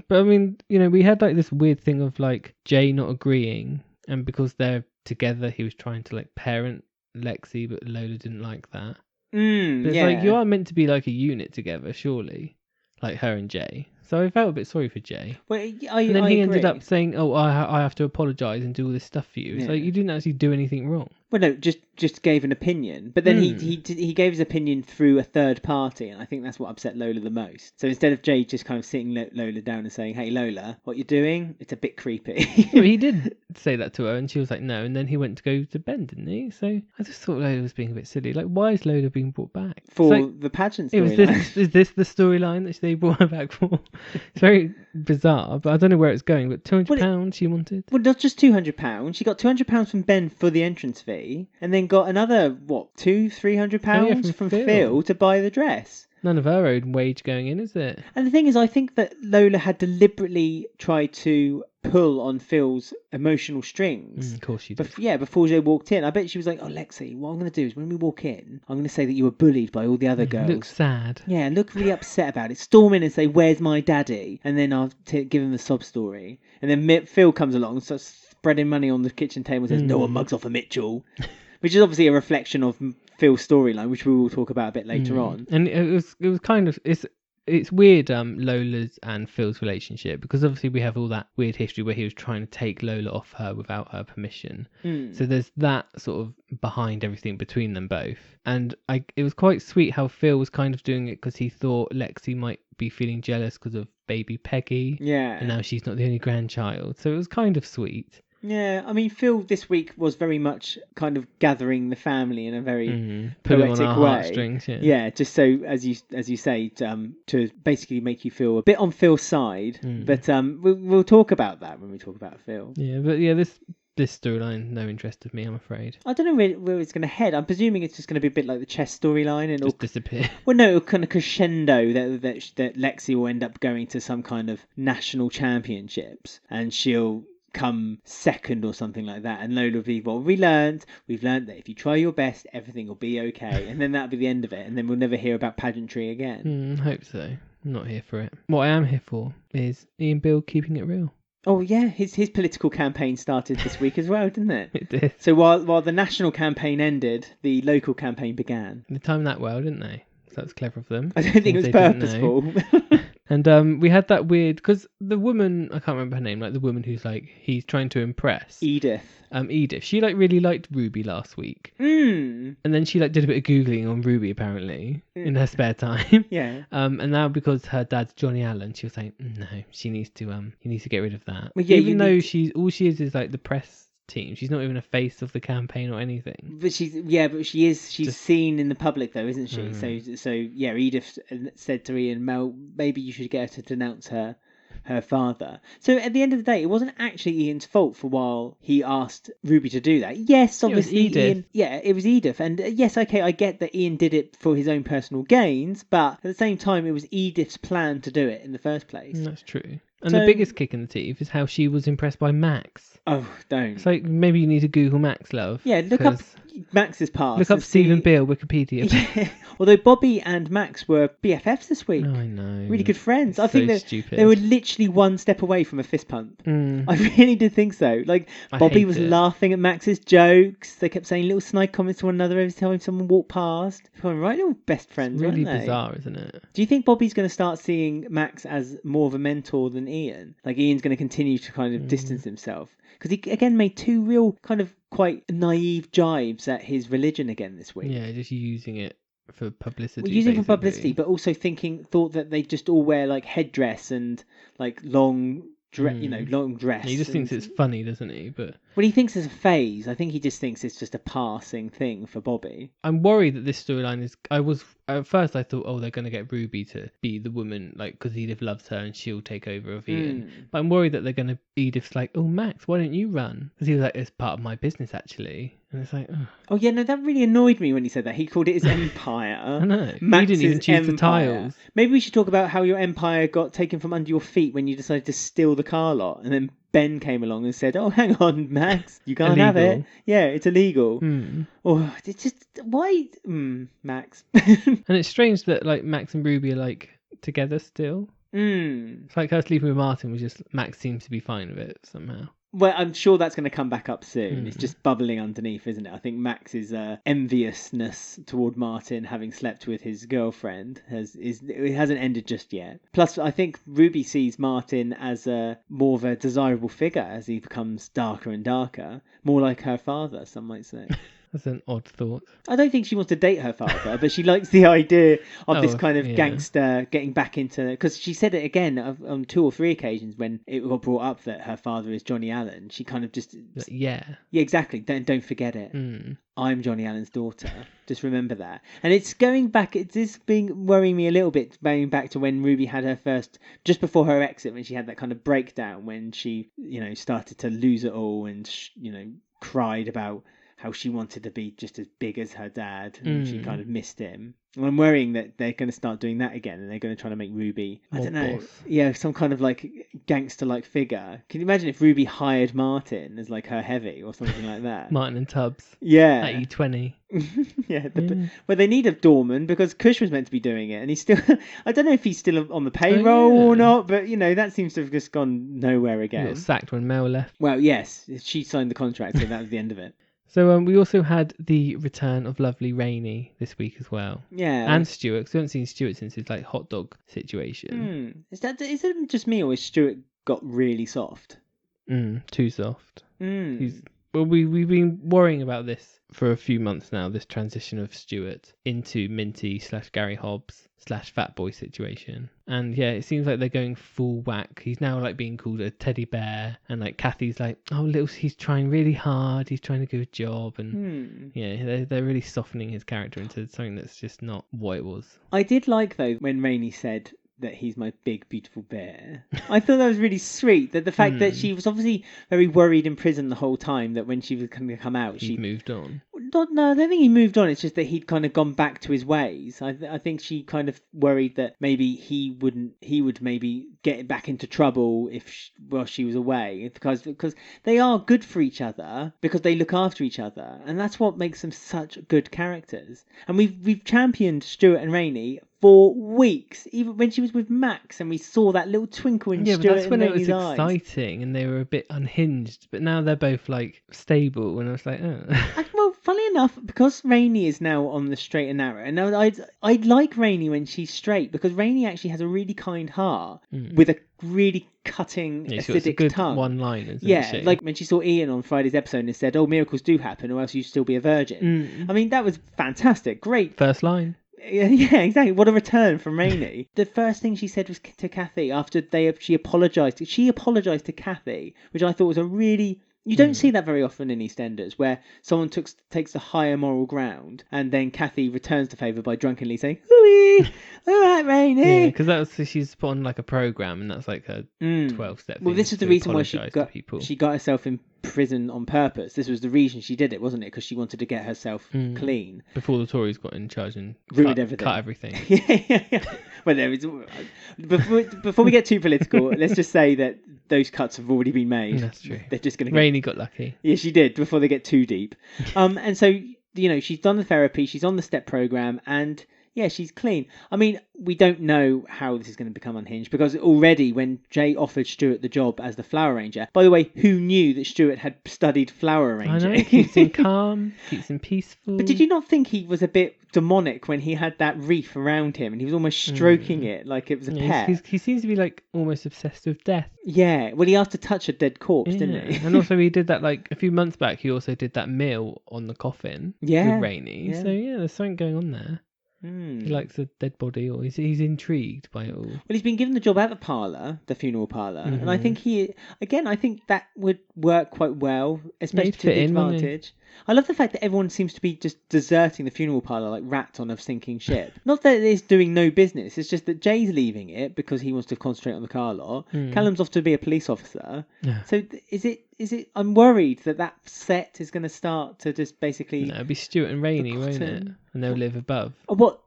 Speaker 1: But I mean, we had like this weird thing of like Jay not agreeing, and because they're together, he was trying to like parent Lexi, but Lola didn't like that. But it's like, you are meant to be like a unit together, surely, like her and Jay. So I felt a bit sorry for Jay.
Speaker 2: Well,
Speaker 1: and then he ended up saying, "Oh, I have to apologise and do all this stuff for you." It's like you didn't actually do anything wrong.
Speaker 2: Well, no, just gave an opinion, but then he gave his opinion through a third party, and I think that's what upset Lola the most. So instead of Jay just kind of sitting Lola down and saying, "Hey Lola, what you're doing? It's a bit creepy."
Speaker 1: Yeah, he did say that to her, and she was like, "No." And then he went to go to bed, didn't he? So I just thought Lola was being a bit silly. Like, why is Lola being brought back
Speaker 2: for the pageant storyline?
Speaker 1: Is this the storyline that they brought her back for? It's very bizarre, but I don't know where it's going. But £200 she wanted.
Speaker 2: Well, not just £200. She got £200 from Ben for the entrance fee, and then got another £300 from Phil to buy the dress.
Speaker 1: None of her own wage going in, is it?
Speaker 2: And the thing is, I think that Lola had deliberately tried to pull on Phil's emotional strings.
Speaker 1: Of course she did.
Speaker 2: Before they walked in. I bet she was like, "Oh, Lexi, what I'm going to do is when we walk in, I'm going to say that you were bullied by all the other girls."
Speaker 1: Look sad.
Speaker 2: Yeah, look really upset about it. Storm in and say, "Where's my daddy?" And then I'll give him the sob story. And then Phil comes along and starts spreading money on the kitchen table and says, "No one mugs off a Mitchell." Which is obviously a reflection of Phil's storyline, which we will talk about a bit later on.
Speaker 1: And it was kind of, it's it's weird, Lola's and Phil's relationship, because obviously we have all that weird history where he was trying to take Lola off her without her permission. So there's that sort of behind everything between them both. And it was quite sweet how Phil was kind of doing it because he thought Lexi might be feeling jealous because of baby Peggy.
Speaker 2: Yeah.
Speaker 1: And now she's not the only grandchild. So it was kind of sweet.
Speaker 2: Yeah, I mean, Phil this week was very much kind of gathering the family in a very
Speaker 1: Pulling
Speaker 2: poetic
Speaker 1: on our
Speaker 2: way.
Speaker 1: heartstrings,
Speaker 2: yeah, just so as you say, to basically make you feel a bit on Phil's side. But we'll talk about that when we talk about Phil.
Speaker 1: Yeah, but yeah, this storyline, no interest of me, I'm afraid.
Speaker 2: I don't know where it's going to head. I'm presuming it's just going to be a bit like the chess storyline, and it'll
Speaker 1: just disappear.
Speaker 2: Well, no, it'll kind of crescendo that Lexi will end up going to some kind of national championships, and she'll come second or something like that, and Lola will be, well, we've learned that if you try your best, everything will be okay, and then that'll be the end of it, and then we'll never hear about pageantry again.
Speaker 1: Hope so. I'm not here for it. What I am here for is Ian Bill keeping it real.
Speaker 2: Oh yeah, his political campaign started this week as well, didn't it?
Speaker 1: It did.
Speaker 2: So while the national campaign ended, the local campaign began.
Speaker 1: They timed that well, didn't they? So that's clever of them.
Speaker 2: I don't think it was purposeful.
Speaker 1: And we had that weird, because the woman, I can't remember her name, like the woman who's like, he's trying to impress.
Speaker 2: Edith.
Speaker 1: Edith. She like really liked Ruby last week. And then she like did a bit of Googling on Ruby apparently in her spare time.
Speaker 2: Yeah.
Speaker 1: And now because her dad's Johnny Allen, she was saying, no, he needs to get rid of that.
Speaker 2: Well, yeah,
Speaker 1: even though all she is like the press team. She's not even a face of the campaign or anything.
Speaker 2: But she's seen in the public though, isn't she? So yeah, Edith said to Ian, Mel, maybe you should get her to denounce her father. So at the end of the day, it wasn't actually Ian's fault for while he asked Ruby to do that. Yes, obviously Ian. Yeah, it was Edith, and yes, okay, I get that Ian did it for his own personal gains, but at the same time, it was Edith's plan to do it in the first place.
Speaker 1: That's true. And the biggest kick in the teeth is how she was impressed by Max.
Speaker 2: Oh, don't.
Speaker 1: It's like, maybe you need to Google Max, love.
Speaker 2: Yeah, look up Max's past.
Speaker 1: Look up Stephen Beale, Wikipedia.
Speaker 2: Yeah. Although Bobby and Max were BFFs this week.
Speaker 1: Oh, I know.
Speaker 2: Really good friends.
Speaker 1: It's
Speaker 2: I think
Speaker 1: stupid.
Speaker 2: they were literally one step away from a fist pump. I really did think so. Like, Bobby was laughing at Max's jokes. They kept saying little snide comments to one another every time someone walked past. Right, little best friends,
Speaker 1: it's really
Speaker 2: aren't they?
Speaker 1: Bizarre, isn't it?
Speaker 2: Do you think Bobby's going to start seeing Max as more of a mentor than Ian? Like, Ian's going to continue to kind of distance himself? Because he, again, made two real kind of quite naive jibes at his religion again this week.
Speaker 1: Yeah, just using it for publicity.
Speaker 2: Well, using it for publicity, but also thought that they just all wear like headdress and like long dress.
Speaker 1: He just thinks it's funny, doesn't he? But
Speaker 2: well, he thinks it's a phase. I think he just thinks it's just a passing thing for Bobby.
Speaker 1: I'm worried that this storyline is. At first I thought, oh, they're going to get Ruby to be the woman, like, because Edith loves her and she'll take over of Ian. But I'm worried that they're going to. Edith's like, oh, Max, why don't you run? Because he was like, it's part of my business actually. And it's like, ugh.
Speaker 2: Oh yeah, no, that really annoyed me when he said that. He called it his empire.
Speaker 1: I know.
Speaker 2: Max's
Speaker 1: he didn't even choose the tiles.
Speaker 2: Maybe we should talk about how your empire got taken from under your feet when you decided to steal the car lot, and then Ben came along and said, "Oh, hang on, Max, you can't have it. Yeah, it's illegal." Oh, it's just why, Max.
Speaker 1: And it's strange that like Max and Ruby are like together still. It's like her sleeping with Martin was just Max seems to be fine with it somehow.
Speaker 2: Well, I'm sure that's going to come back up soon. It's just bubbling underneath, isn't it? I think Max's enviousness toward Martin having slept with his girlfriend it hasn't ended just yet. Plus, I think Ruby sees Martin as more of a desirable figure as he becomes darker and darker, more like her father, some might say.
Speaker 1: That's an odd thought.
Speaker 2: I don't think she wants to date her father, but she likes the idea of this kind of gangster getting back into... Because she said it again on 2 or 3 occasions when it got brought up that her father is Johnny Allen. She kind of just...
Speaker 1: Yeah,
Speaker 2: exactly. Don't forget it. I'm Johnny Allen's daughter. Just remember that. And it's going back... It's been worrying me a little bit, going back to when Ruby had her first... Just before her exit, when she had that kind of breakdown, when she, started to lose it all and, cried about... how she wanted to be just as big as her dad and she kind of missed him. And I'm worrying that they're going to start doing that again and they're going to try to make Ruby, I don't know, some kind of like gangster-like figure. Can you imagine if Ruby hired Martin as like her heavy or something like that?
Speaker 1: Martin and Tubbs.
Speaker 2: Yeah.
Speaker 1: At E20.
Speaker 2: Well, they need a doorman because Kush was meant to be doing it and he's still... I don't know if he's still on the payroll or not, but, that seems to have just gone nowhere again.
Speaker 1: He got sacked when Mel left.
Speaker 2: Well, yes, she signed the contract, so that was the end of it.
Speaker 1: So we also had the return of lovely Rainie this week as well.
Speaker 2: Yeah.
Speaker 1: And Stuart, because we haven't seen Stuart since his like hot dog situation.
Speaker 2: Is it just me, or is Stuart got really soft?
Speaker 1: Too soft. We've been worrying about this for a few months now, this transition of Stuart into Minty / Gary Hobbs / Fatboy situation. And yeah, it seems like they're going full whack. He's now like being called a teddy bear, and like Kathy's like, oh, he's trying really hard, he's trying to do a job, and yeah, they're really softening his character into something that's just not what it was.
Speaker 2: I did like though when Rainie said that he's my big beautiful bear. I thought that was really sweet, that the fact that she was obviously very worried in prison the whole time, that when she was going to come out, she
Speaker 1: moved on.
Speaker 2: No, I don't think he moved on. It's just that he'd kind of gone back to his ways. I think she kind of worried that maybe he would maybe get back into trouble while she was away, because they are good for each other, because they look after each other, and that's what makes them such good characters. And we've championed Stuart and Rainie for weeks, even when she was with Max, and we saw that little twinkle in Stuart and Rainie's eyes. Yeah, but that's when it was
Speaker 1: exciting and they were a bit unhinged. But now they're both like stable, and I was like, oh.
Speaker 2: Well, funnily enough, because Rainie is now on the straight and narrow, and I'd like Rainie when she's straight, because Rainie actually has a really kind heart with a really cutting, acidic
Speaker 1: good
Speaker 2: tongue.
Speaker 1: One-liners.
Speaker 2: Yeah, like when she saw Ian on Friday's episode and said, "Oh, miracles do happen, or else you'd still be a virgin." I mean, that was fantastic, great.
Speaker 1: First line.
Speaker 2: Yeah, exactly. What a return from Rainie. The first thing she said was to Kathy after she apologised. She apologised to Kathy, which I thought was a really... You don't see that very often in EastEnders, where someone takes the higher moral ground, and then Kathy returns the favour by drunkenly saying, "Ooh, all right, Rainie."
Speaker 1: Yeah, because she's put on like a programme, and that's like her 12-step.
Speaker 2: Well, this is the reason why she got herself in prison on purpose. This was the reason she did it, wasn't it? Because she wanted to get herself clean
Speaker 1: before the Tories got in charge and
Speaker 2: ruined everything.
Speaker 1: Cut everything.
Speaker 2: Yeah. Well, before we get too political, let's just say that those cuts have already been made.
Speaker 1: That's true.
Speaker 2: They're just going to.
Speaker 1: Rainie got lucky.
Speaker 2: Yeah, she did. Before they get too deep, and so she's done the therapy, she's on the step program, and yeah, she's clean. I mean, we don't know how this is going to become unhinged, because already when Jay offered Stuart the job as the flower arranger, by the way, who knew that Stuart had studied flower arranging?
Speaker 1: I know, keeps him calm, keeps him peaceful.
Speaker 2: But did you not think he was a bit demonic when he had that wreath around him and he was almost stroking it like it was a pet?
Speaker 1: He seems to be like almost obsessed with death.
Speaker 2: Yeah, well, he asked to touch a dead corpse, didn't he?
Speaker 1: And also he did that like a few months back. He also did that meal on the coffin with Rainie. Yeah. So yeah, there's something going on there. He likes a dead body, or he's intrigued by it all. Well,
Speaker 2: he's been given the job at the parlour, the funeral parlour, and I think I think that would work quite well, especially to the advantage. I love the fact that everyone seems to be just deserting the funeral parlour like rats on a sinking ship. Not that it's doing no business, it's just that Jay's leaving it because he wants to concentrate on the car lot. Callum's off to be a police officer. Yeah. So is it? I'm worried that set is going to start to just basically...
Speaker 1: No, it'll be Stuart and Rainie, won't it? And they'll live above.
Speaker 2: What?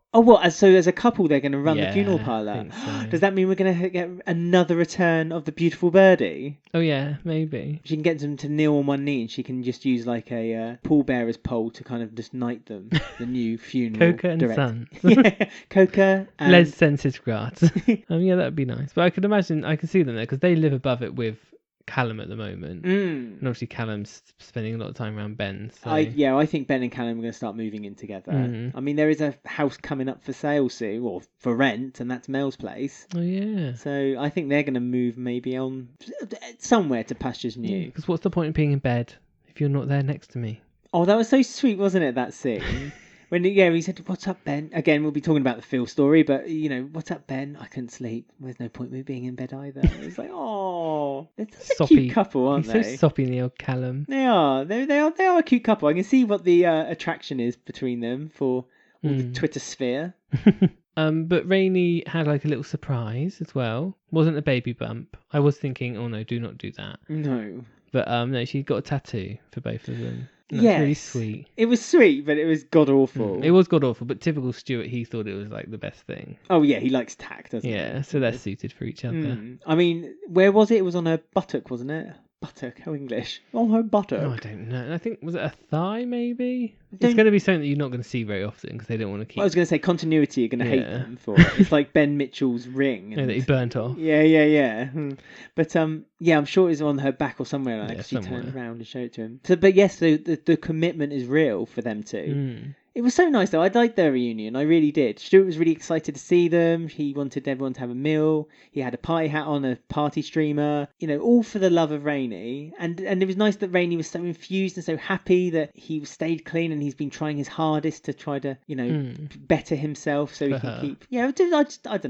Speaker 2: So as a couple they're going to run the funeral parlour. So. Does that mean we're going to get another return of the beautiful birdie?
Speaker 1: Oh yeah, maybe.
Speaker 2: She can get them to kneel on one knee, and she can just use like a pallbearer's pole to kind of just knight them. The new funeral
Speaker 1: Coca and Sons.
Speaker 2: Yeah, Coca and...
Speaker 1: Les Sensesgrat. Yeah, that'd be nice. But I could imagine, I can see them there, because they live above it with Callum at the moment, and obviously Callum's spending a lot of time around Ben. So.
Speaker 2: I think Ben and Callum are going to start moving in together. I mean, there is a house coming up for sale soon, or for rent, and that's Mel's place.
Speaker 1: Oh yeah.
Speaker 2: So I think they're going to move maybe on somewhere to pastures new.
Speaker 1: Because what's the point of being in bed if you're not there next to me?
Speaker 2: Oh, that was so sweet, wasn't it? That scene. When he said, "What's up, Ben?" Again, we'll be talking about the Phil story, but "What's up, Ben? I couldn't sleep. There's no point in me being in bed either." It's like, oh, they're such a cute couple, aren't they?
Speaker 1: So soppy, the old Callum.
Speaker 2: They are. They are a cute couple. I can see what the attraction is between them for all the Twitter sphere.
Speaker 1: But Rainie had like a little surprise as well. Wasn't a baby bump. I was thinking, oh no, do not do that.
Speaker 2: No.
Speaker 1: But no, she got a tattoo for both of them. That's really sweet.
Speaker 2: It was sweet, but it was god awful.
Speaker 1: It was god awful, but typical Stuart, he thought it was like the best thing.
Speaker 2: Oh yeah, he likes tact, doesn't he?
Speaker 1: Yeah, so they're suited for each other.
Speaker 2: I mean, where was it? It was on her buttock, wasn't it? Buttock, how English? Oh, her buttock.
Speaker 1: Oh, I don't know. I think, was it a thigh, maybe? It's going to be something that you're not going to see very often because they don't want to keep...
Speaker 2: I was going to say continuity, you're going to hate them for it. It's like Ben Mitchell's ring.
Speaker 1: Yeah, that he burnt off.
Speaker 2: Yeah. But, yeah, I'm sure it's on her back or somewhere like that. She turned around and showed it to him. So, but yes, the commitment is real for them two. It was so nice, though. I liked their reunion. I really did. Stuart was really excited to see them. He wanted everyone to have a meal. He had a party hat on, a party streamer. You know, all for the love of Rainie. And it was nice that Rainie was so infused and so happy that he stayed clean and he's been trying his hardest to try to, you know, better himself so he can keep... Yeah, I don't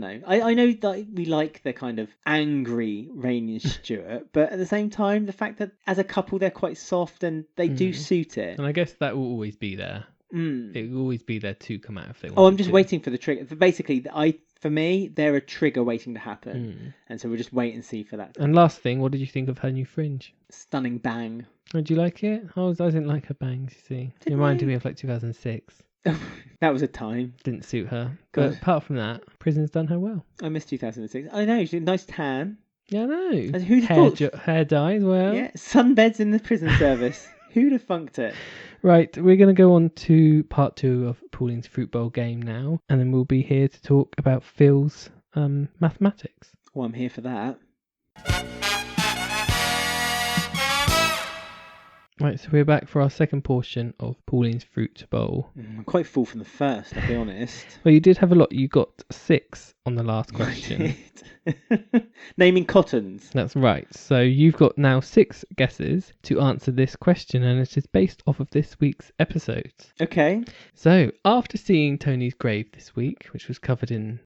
Speaker 2: know. I know that we like the kind of angry Rainie and Stuart, but at the same time, the fact that as a couple they're quite soft and they do suit it.
Speaker 1: And I guess that will always be there. It will always be there to come out if they want.
Speaker 2: Oh, I'm just waiting for the trigger. Basically, for me, they're a trigger waiting to happen, and so we'll just wait and see for that.
Speaker 1: And last thing, what did you think of her new fringe?
Speaker 2: Stunning bang.
Speaker 1: Did you like it? I didn't like her bangs. You see, it reminded me of like 2006.
Speaker 2: That was a time.
Speaker 1: Didn't suit her. But apart from that, Prison's done her well.
Speaker 2: I miss 2006. I know, she had a nice tan.
Speaker 1: Yeah, I know.
Speaker 2: Who'd
Speaker 1: hair dye as well.
Speaker 2: Yeah, sunbeds in the prison service. Who'd have funked it?
Speaker 1: Right, we're going to go on to part 2 of Pauline's Fruit Bowl game now, and then we'll be here to talk about Phil's mathematics.
Speaker 2: Well, I'm here for that.
Speaker 1: Right, so we're back for our second portion of Pauline's Fruit Bowl.
Speaker 2: I'm quite full from the first, I'll be honest.
Speaker 1: Well, you did have a lot. You got 6 on the last question.
Speaker 2: Naming cottons.
Speaker 1: That's right. So you've got now 6 guesses to answer this question, and it is based off of this week's episodes.
Speaker 2: Okay.
Speaker 1: So after seeing Tony's grave this week, which was covered in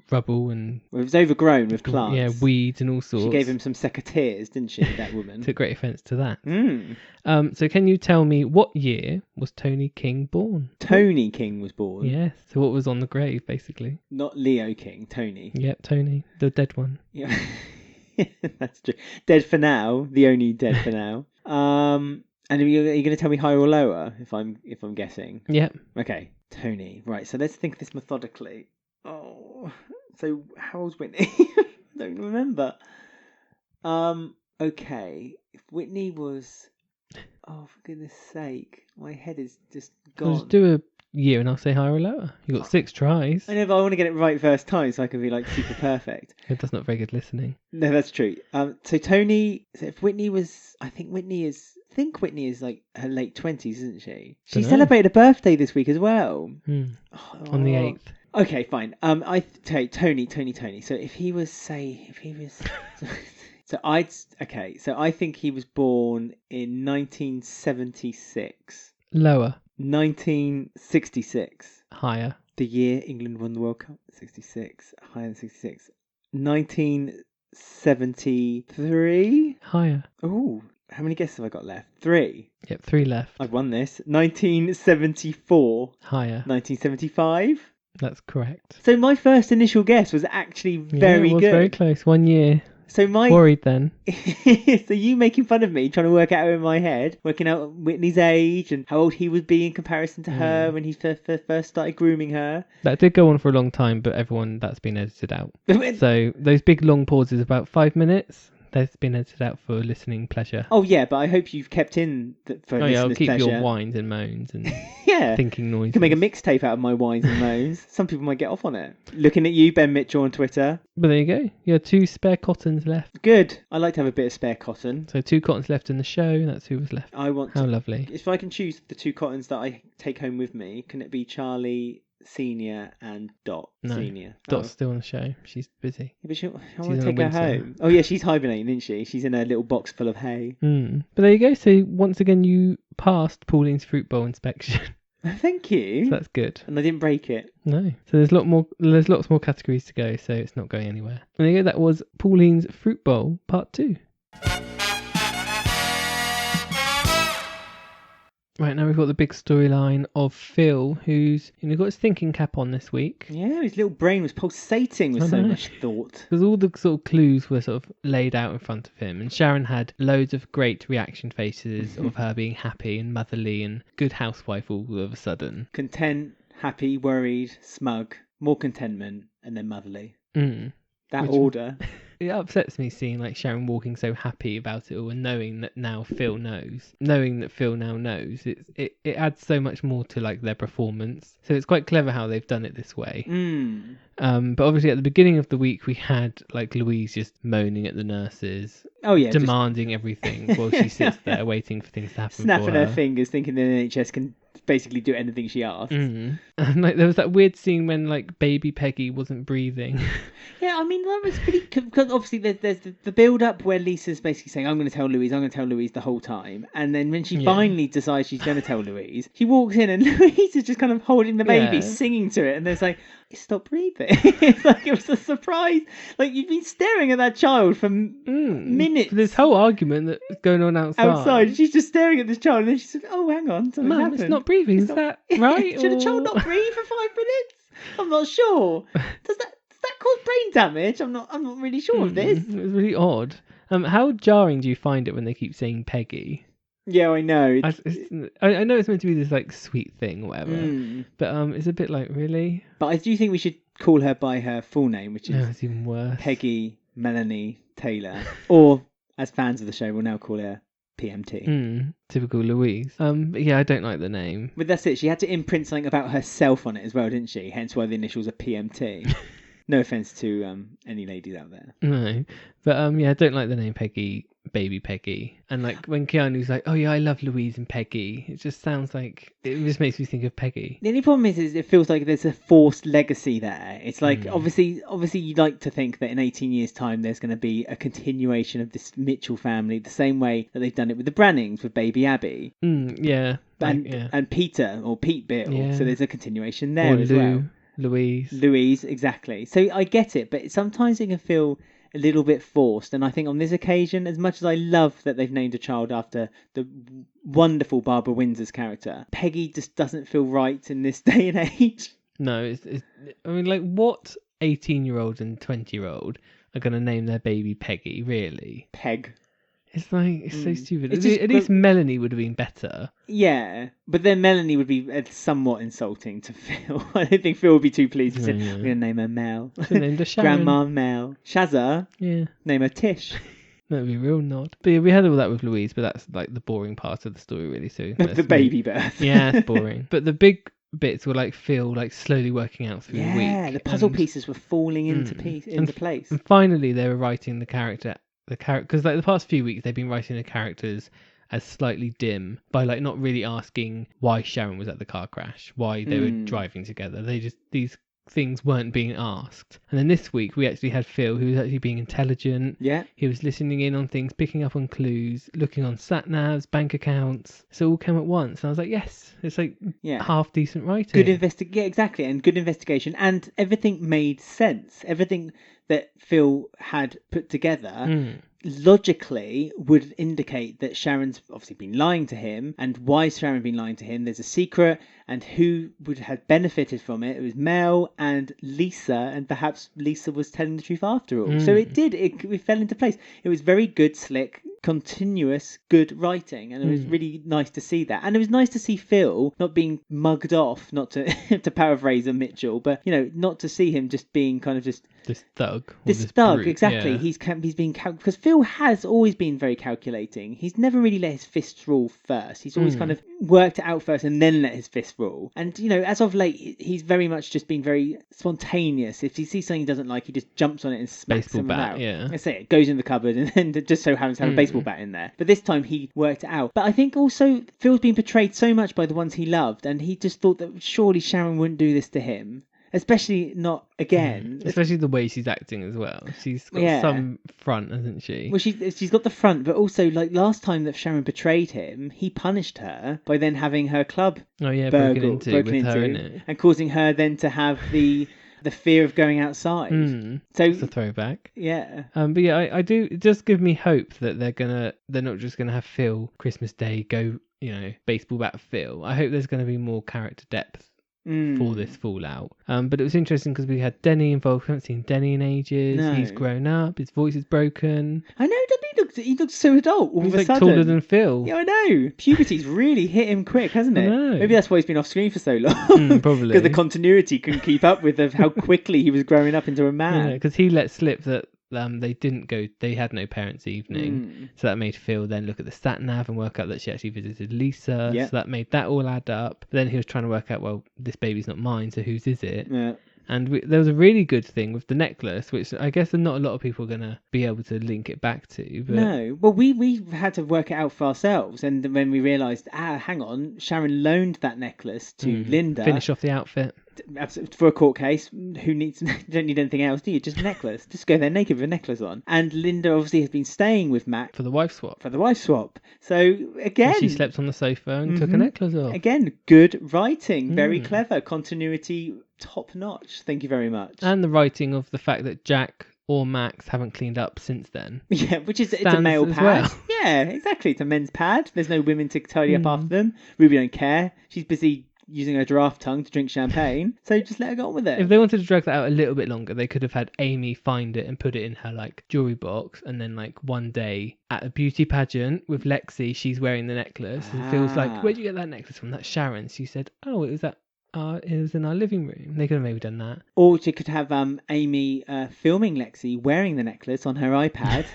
Speaker 1: rubble and...
Speaker 2: Well, it was overgrown with plants.
Speaker 1: Yeah, weeds and all sorts.
Speaker 2: She gave him some secateurs, didn't she, that woman?
Speaker 1: Took great offence to that. So can you tell me what year was Tony King born?
Speaker 2: Tony King was born?
Speaker 1: Yes. So what was on the grave, basically?
Speaker 2: Not Leo King, Tony.
Speaker 1: Yep, Tony. The dead one.
Speaker 2: Yeah. That's true. Dead for now. The only dead for now. And are you going to tell me higher or lower if I'm guessing?
Speaker 1: Yep.
Speaker 2: Okay. Tony. Right. So let's think this methodically. Oh. So how old's Whitney? I don't remember. Okay. If Whitney was... Oh, for goodness sake. My head is just gone.
Speaker 1: I'll just do a year and I'll say higher or lower. You got 6 tries.
Speaker 2: I know, but I want to get it right first time so I can be like super perfect.
Speaker 1: That's not very good listening.
Speaker 2: No, that's true. So Tony, so if Whitney was, I think Whitney is like her late 20s, isn't she? She celebrated a birthday this week as well.
Speaker 1: On the 8th.
Speaker 2: Okay, fine. Tony. So if he was So I think he was born in 1976.
Speaker 1: Lower.
Speaker 2: 1966.
Speaker 1: Higher.
Speaker 2: The year England won the World Cup. 66. Higher than 66. 1973.
Speaker 1: Higher.
Speaker 2: Oh, how many guesses have I got left? 3.
Speaker 1: Yep, 3 left.
Speaker 2: I've won this. 1974.
Speaker 1: Higher.
Speaker 2: 1975.
Speaker 1: That's correct.
Speaker 2: So my first initial guess was actually very good.
Speaker 1: Very close. 1 year.
Speaker 2: So
Speaker 1: worried then.
Speaker 2: So you making fun of me, trying to work out in my head, working out Whitney's age and how old he would be in comparison to her when he first started grooming her.
Speaker 1: That did go on for a long time, but that's been edited out. So those big long pauses, about 5 minutes, that's been edited out for listening pleasure.
Speaker 2: Oh yeah, but I hope you've kept in for listening
Speaker 1: I'll keep
Speaker 2: pleasure.
Speaker 1: your whines and moans and
Speaker 2: yeah,
Speaker 1: thinking noises.
Speaker 2: You can make a mixtape out of my whines and moans. Some people might get off on it. Looking at you, Ben Mitchell on Twitter.
Speaker 1: But there you go. You have 2 spare cottons left.
Speaker 2: Good. I like to have a bit of spare cotton.
Speaker 1: So 2 cottons left in the show. That's who was left. How lovely.
Speaker 2: If I can choose the 2 cottons that I take home with me, can it be Charlie Senior and Dot Senior?
Speaker 1: Dot's still on the show. She's busy.
Speaker 2: Yeah, but I want to take her home. Oh yeah, she's hibernating, isn't she? She's in a little box full of hay.
Speaker 1: But there you go. So once again, you passed Pauline's Fruit Bowl inspection.
Speaker 2: Thank you.
Speaker 1: So that's good.
Speaker 2: And I didn't break it.
Speaker 1: No. So there's lots more categories to go, so it's not going anywhere. And there you go. That was Pauline's Fruit Bowl Part 2. Right, now we've got the big storyline of Phil, who's got his thinking cap on this week.
Speaker 2: Yeah, his little brain was pulsating with so much thought.
Speaker 1: Because all the sort of clues were sort of laid out in front of him. And Sharon had loads of great reaction faces of her being happy and motherly and good housewife all of a sudden.
Speaker 2: Content, happy, worried, smug, more contentment, and then motherly. That
Speaker 1: Which,
Speaker 2: order.
Speaker 1: it upsets me seeing like Sharon walking so happy about it all, and knowing that Phil now knows. It adds so much more to like their performance. So it's quite clever how they've done it this way. But obviously at the beginning of the week we had like Louise just moaning at the nurses.
Speaker 2: Oh yeah,
Speaker 1: demanding everything while she sits there waiting for things to happen.
Speaker 2: Snapping her fingers, thinking the NHS can basically do anything she asks.
Speaker 1: And like there was that weird scene when like baby Peggy wasn't breathing.
Speaker 2: Yeah, I mean that was pretty. Because obviously there's the build up where Lisa's basically saying, "I'm going to tell Louise the whole time," and then when she finally decides she's going to tell Louise, she walks in and Louise is just kind of holding the baby, singing to it, and there's like, "Stop breathing." It's like it was a surprise. Like you've been staring at that child for minutes.
Speaker 1: This whole argument that's going on outside.
Speaker 2: She's just staring at this child, and then she says, "Oh, hang on, something happened.
Speaker 1: It's not breathing. Is that right?
Speaker 2: Should a child not breathe for 5 minutes? I'm not sure. Does that cause brain damage? I'm not really sure of this."
Speaker 1: It was really odd. How jarring do you find it when they keep saying Peggy?
Speaker 2: Yeah, I know.
Speaker 1: I know it's meant to be this like sweet thing or whatever, but it's a bit like, really?
Speaker 2: But I do think we should call her by her full name, which is
Speaker 1: it's even worse.
Speaker 2: Peggy Melanie Taylor, or as fans of the show will now call her PMT.
Speaker 1: Typical Louise. But yeah, I don't like the name.
Speaker 2: But that's it. She had to imprint something about herself on it as well, didn't she? Hence why the initials are PMT. No offense to any ladies out there.
Speaker 1: No, but I don't like the name Peggy, baby Peggy. And like when Keanu's like, "Oh yeah, I love Louise and Peggy," it just sounds like it just makes me think of Peggy.
Speaker 2: The only problem is it feels like there's a forced legacy there. It's like obviously you'd like to think that in 18 years' time there's going to be a continuation of this Mitchell family, the same way that they've done it with the Brannings with baby Abby. And Peter or Pete Bill. Yeah. So there's a continuation there as well. Louise, exactly. So I get it, but sometimes it can feel a little bit forced. And I think on this occasion, as much as I love that they've named a child after the wonderful Barbara Windsor's character, Peggy just doesn't feel right in this day and age.
Speaker 1: No, it's I mean, like, what 18-year-old and 20-year-old are going to name their baby Peggy, really?
Speaker 2: Peg.
Speaker 1: It's like, it's so stupid. At least Melanie would have been better.
Speaker 2: Yeah, but then Melanie would be somewhat insulting to Phil. I don't think Phil would be too pleased to say, "We're going to name her Mel."
Speaker 1: Named her Sharon.
Speaker 2: Grandma Mel. Shazza.
Speaker 1: Yeah.
Speaker 2: Name her Tish.
Speaker 1: That'd be real nod. But yeah, we had all that with Louise, but that's like the boring part of the story, really. So
Speaker 2: the baby birth.
Speaker 1: Yeah, it's boring. But the big bits were like Phil like slowly working out through the week.
Speaker 2: Yeah, the puzzle pieces were falling into place.
Speaker 1: And finally, they were writing the character, because like the past few weeks they've been writing the characters as slightly dim by like not really asking why Sharon was at the car crash, why they were driving together. These things weren't being asked. And then this week we actually had Phil, who was actually being intelligent.
Speaker 2: Yeah.
Speaker 1: He was listening in on things, picking up on clues, looking on sat navs, bank accounts. So it all came at once. And I was like, yes, it's like half decent writing.
Speaker 2: Exactly. And good investigation. And everything made sense. Everything that Phil had put together logically would indicate that Sharon's obviously been lying to him. And why has Sharon been lying to him? There's a secret, and who would have benefited from it? It was Mel and Lisa, and perhaps Lisa was telling the truth after all. So it fell into place. It was very good, slick, continuous, good writing, and it was really nice to see that. And it was nice to see Phil not being mugged off, not to to paraphrase a Mitchell, but not to see him just being kind of just
Speaker 1: this thug,
Speaker 2: brute, exactly. Yeah. He's been because Phil has always been very calculating. He's never really let his fists rule first. He's always kind of worked it out first and then let his fists rule. And as of late, he's very much just been very spontaneous. If he sees something he doesn't like, he just jumps on it and smacks someone out.
Speaker 1: Yeah,
Speaker 2: I say it goes in the cupboard and then just so happens to have a baseball bat in there. But this time he worked it out. But I think also Phil's been portrayed so much by the ones he loved, and he just thought that surely Sharon wouldn't do this to him. Especially not again.
Speaker 1: Especially the way she's acting as well. She's got some front, hasn't she?
Speaker 2: Well, she's got the front, but also like last time that Sharon betrayed him, he punished her by then having her club broken into and causing her then to have the fear of going outside. So
Speaker 1: it's a throwback.
Speaker 2: Yeah.
Speaker 1: But yeah, I do. It does give me hope that they're not just gonna have Phil Christmas Day go, baseball bat Phil. I hope there's gonna be more character depth for this fallout. But it was interesting because we had Denny involved. We haven't seen Denny in ages. No. He's grown up. His voice is broken.
Speaker 2: I know. He looks so adult all of a sudden.
Speaker 1: Taller than Phil.
Speaker 2: Yeah, I know. Puberty's really hit him quick, hasn't it? I know. Maybe that's why he's been off screen for so long.
Speaker 1: Probably.
Speaker 2: Because the continuity couldn't keep up with how quickly he was growing up into a man.
Speaker 1: Yeah, because he let slip that they had no parents' evening. So that made Phil then look at the sat nav and work out that she actually visited Lisa.
Speaker 2: Yeah.
Speaker 1: So that made that all add up. But then he was trying to work out, well, this baby's not mine, so whose is it?
Speaker 2: Yeah.
Speaker 1: And there was a really good thing with the necklace, which I guess not a lot of people are going to be able to link it back to. But...
Speaker 2: No. Well, we had to work it out for ourselves. And when we realised, hang on, Sharon loaned that necklace to Linda.
Speaker 1: Finish off the outfit.
Speaker 2: For a court case, don't need anything else, do you? Just a necklace. Just go there naked with a necklace on. And Linda obviously has been staying with Mac
Speaker 1: for the wife swap.
Speaker 2: So again,
Speaker 1: and she slept on the sofa and took a necklace off.
Speaker 2: Again, good writing, very clever, continuity top notch. Thank you very much.
Speaker 1: And the writing of the fact that Jack or Max haven't cleaned up since then.
Speaker 2: Yeah, which is it's a male pad.
Speaker 1: Well.
Speaker 2: Yeah, exactly. It's a men's pad. There's no women to tidy up after them. Ruby don't care. She's busy using her giraffe tongue to drink champagne, so just let her go on with it.
Speaker 1: If they wanted to drag that out a little bit longer, they could have had Amy find it and put it in her like jewelry box, and then like one day at a beauty pageant with Lexi, she's wearing the necklace and feels like, where'd you get that necklace from? That's Sharon's. She said, oh, it was in our living room. They could have maybe done that.
Speaker 2: Or she could have Amy filming Lexi wearing the necklace on her iPad.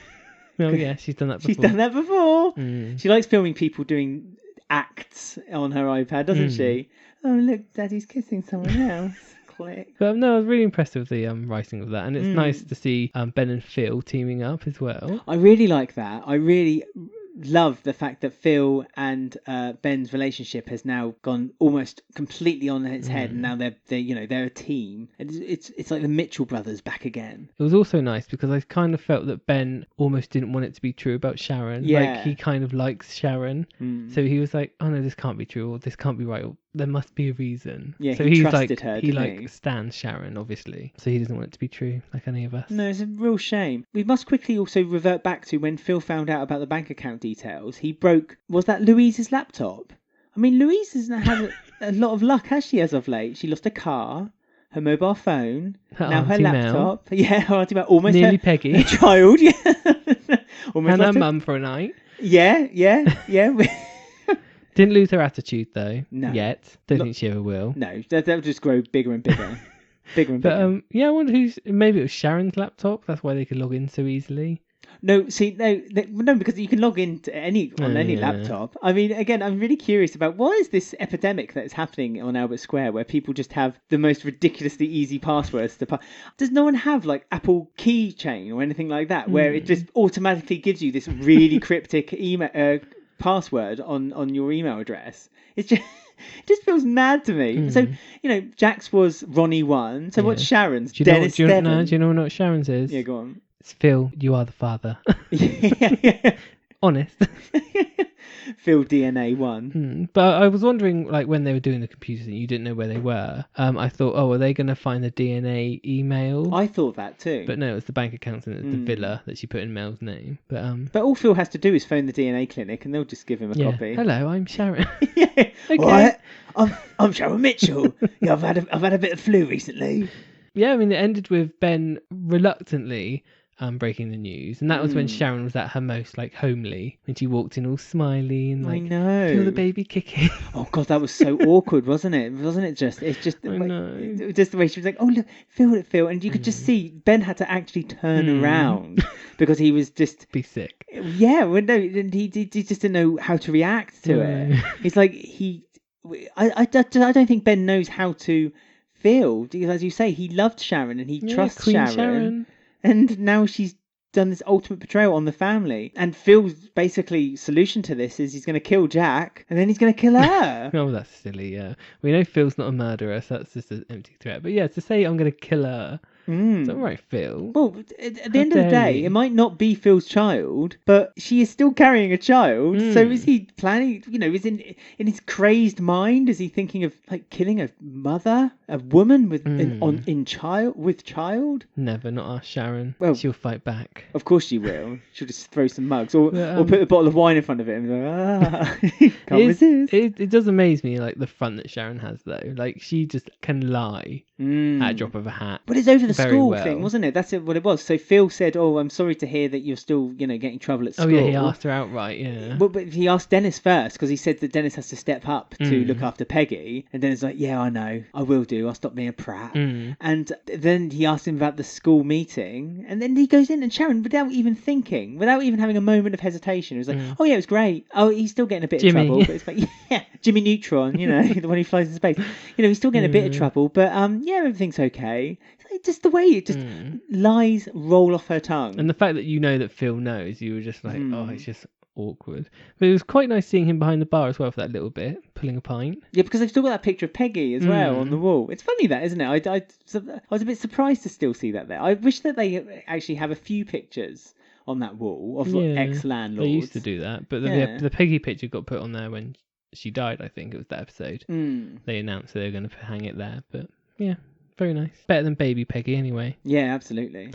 Speaker 1: Oh yeah, she's done that before.
Speaker 2: She likes filming people doing acts on her iPad, doesn't she? Oh, look, Daddy's kissing someone else. Click.
Speaker 1: But no, I was really impressed with the writing of that, and it's nice to see Ben and Phil teaming up as well.
Speaker 2: I really like that. I really love the fact that Phil and Ben's relationship has now gone almost completely on its head, and now they're a team. It's like the Mitchell brothers back again.
Speaker 1: It was also nice because I kind of felt that Ben almost didn't want it to be true about Sharon.
Speaker 2: Yeah.
Speaker 1: Like he kind of likes Sharon, so he was like, "Oh no, this can't be true, or this can't be right, or there must be a reason."
Speaker 2: Yeah,
Speaker 1: so
Speaker 2: he
Speaker 1: trusted
Speaker 2: like, her.
Speaker 1: He stands Sharon, obviously, so he doesn't want it to be true, like any of us.
Speaker 2: No, it's a real shame. We must quickly also revert back to when Phil found out about the bank account details. He broke. Was that Louise's laptop? I mean, Louise hasn't had a lot of luck, has she, as of late? She lost a car, her mobile phone, now her laptop. Mel. Yeah, her auntie Mel. Almost
Speaker 1: nearly Peggy.
Speaker 2: Her child, yeah.
Speaker 1: Almost and her mum for a night.
Speaker 2: Yeah.
Speaker 1: Didn't lose her attitude though.
Speaker 2: No.
Speaker 1: Yet. Don't think she ever will.
Speaker 2: No, that'll just grow bigger and bigger. But
Speaker 1: I wonder maybe it was Sharon's laptop. That's why they could log in so easily.
Speaker 2: No, see, no, because you can log in to any laptop. I mean, again, I'm really curious about what is this epidemic that is happening on Albert Square, where people just have the most ridiculously easy passwords to. Does no one have like Apple Keychain or anything like that, where it just automatically gives you this really cryptic email password on your email address? It's just. It just feels mad to me. So, Jack's was Ronnie 1. So what's Sharon's? Dennis 7.
Speaker 1: Do you know what Sharon's is?
Speaker 2: Yeah, go on.
Speaker 1: It's Phil, you are the father.
Speaker 2: Yeah.
Speaker 1: Honest.
Speaker 2: Phil DNA 1.
Speaker 1: But I was wondering, like, when they were doing the computer thing, you didn't know where they were. I thought, are they going to find the DNA email?
Speaker 2: I thought that too.
Speaker 1: But no, it was the bank account and it was the villa that she put in Mel's name.
Speaker 2: But all Phil has to do is phone the DNA clinic and they'll just give him a copy.
Speaker 1: Hello, I'm Sharon.
Speaker 2: Yeah.
Speaker 1: Okay.
Speaker 2: Right. I'm Sharon Mitchell. Yeah, I've had a bit of flu recently.
Speaker 1: Yeah, I mean, it ended with Ben reluctantly breaking the news, and that was when Sharon was at her most like homely, when she walked in all smiley and like,
Speaker 2: I know,
Speaker 1: feel the baby kicking.
Speaker 2: Oh god, that was so awkward, wasn't it? It's just the way, just the way she was like, oh look, feel, and you could just see Ben had to actually turn around because he was just
Speaker 1: be sick.
Speaker 2: Yeah, well, no, he just didn't know how to react to it. It's like I don't think Ben knows how to feel, because as you say, he loved Sharon and he trusts
Speaker 1: Queen Sharon.
Speaker 2: And now she's done this ultimate betrayal on the family. And Phil's basically solution to this is he's going to kill Jack and then he's going to kill her.
Speaker 1: Oh, that's silly, yeah. We know Phil's not a murderer, so that's just an empty threat. But yeah, to say I'm going to kill her, it's all right, Phil.
Speaker 2: Well, at the end of the day, it might not be Phil's child, but she is still carrying a child. So is he planning, is in his crazed mind, is he thinking of like killing a mother, a woman with child?
Speaker 1: Never, not our Sharon.
Speaker 2: Well,
Speaker 1: she'll fight back.
Speaker 2: Of course she will. She'll just throw some mugs or put a bottle of wine in front of it and be like, can't resist.
Speaker 1: It does amaze me, like the front that Sharon has though. Like she just can lie at a drop of a hat.
Speaker 2: But it's over the school
Speaker 1: well.
Speaker 2: thing, wasn't it? That's what it was. So Phil said, "Oh, I'm sorry to hear that you're still, getting trouble at school."
Speaker 1: Oh yeah, he asked her outright. Yeah.
Speaker 2: But he asked Dennis first because he said that Dennis has to step up to look after Peggy, and Dennis was like, "Yeah, I know, I will do. I'll stop being a prat." And then he asked him about the school meeting, and then he goes in, and Sharon, without even thinking, without even having a moment of hesitation, was like, "Oh yeah, it was great. Oh, he's still getting a bit of trouble, but it's like, yeah, Jimmy Neutron, the one who flies in space. He's still getting a bit of trouble, but yeah, everything's okay." It's just the way it just lies roll off her tongue,
Speaker 1: and the fact that that Phil knows, you were just like, oh, it's just awkward. But it was quite nice seeing him behind the bar as well for that little bit, pulling a pint.
Speaker 2: Yeah, because they've still got that picture of Peggy as well on the wall. It's funny that, isn't it? I was a bit surprised to still see that there. I wish that they actually have a few pictures on that wall of ex-landlords.
Speaker 1: They used to do that, but the Peggy picture got put on there when she died, I think it was that episode. They announced that they were going to hang it there, but yeah, very nice. Better than baby Peggy anyway.
Speaker 2: Yeah, absolutely.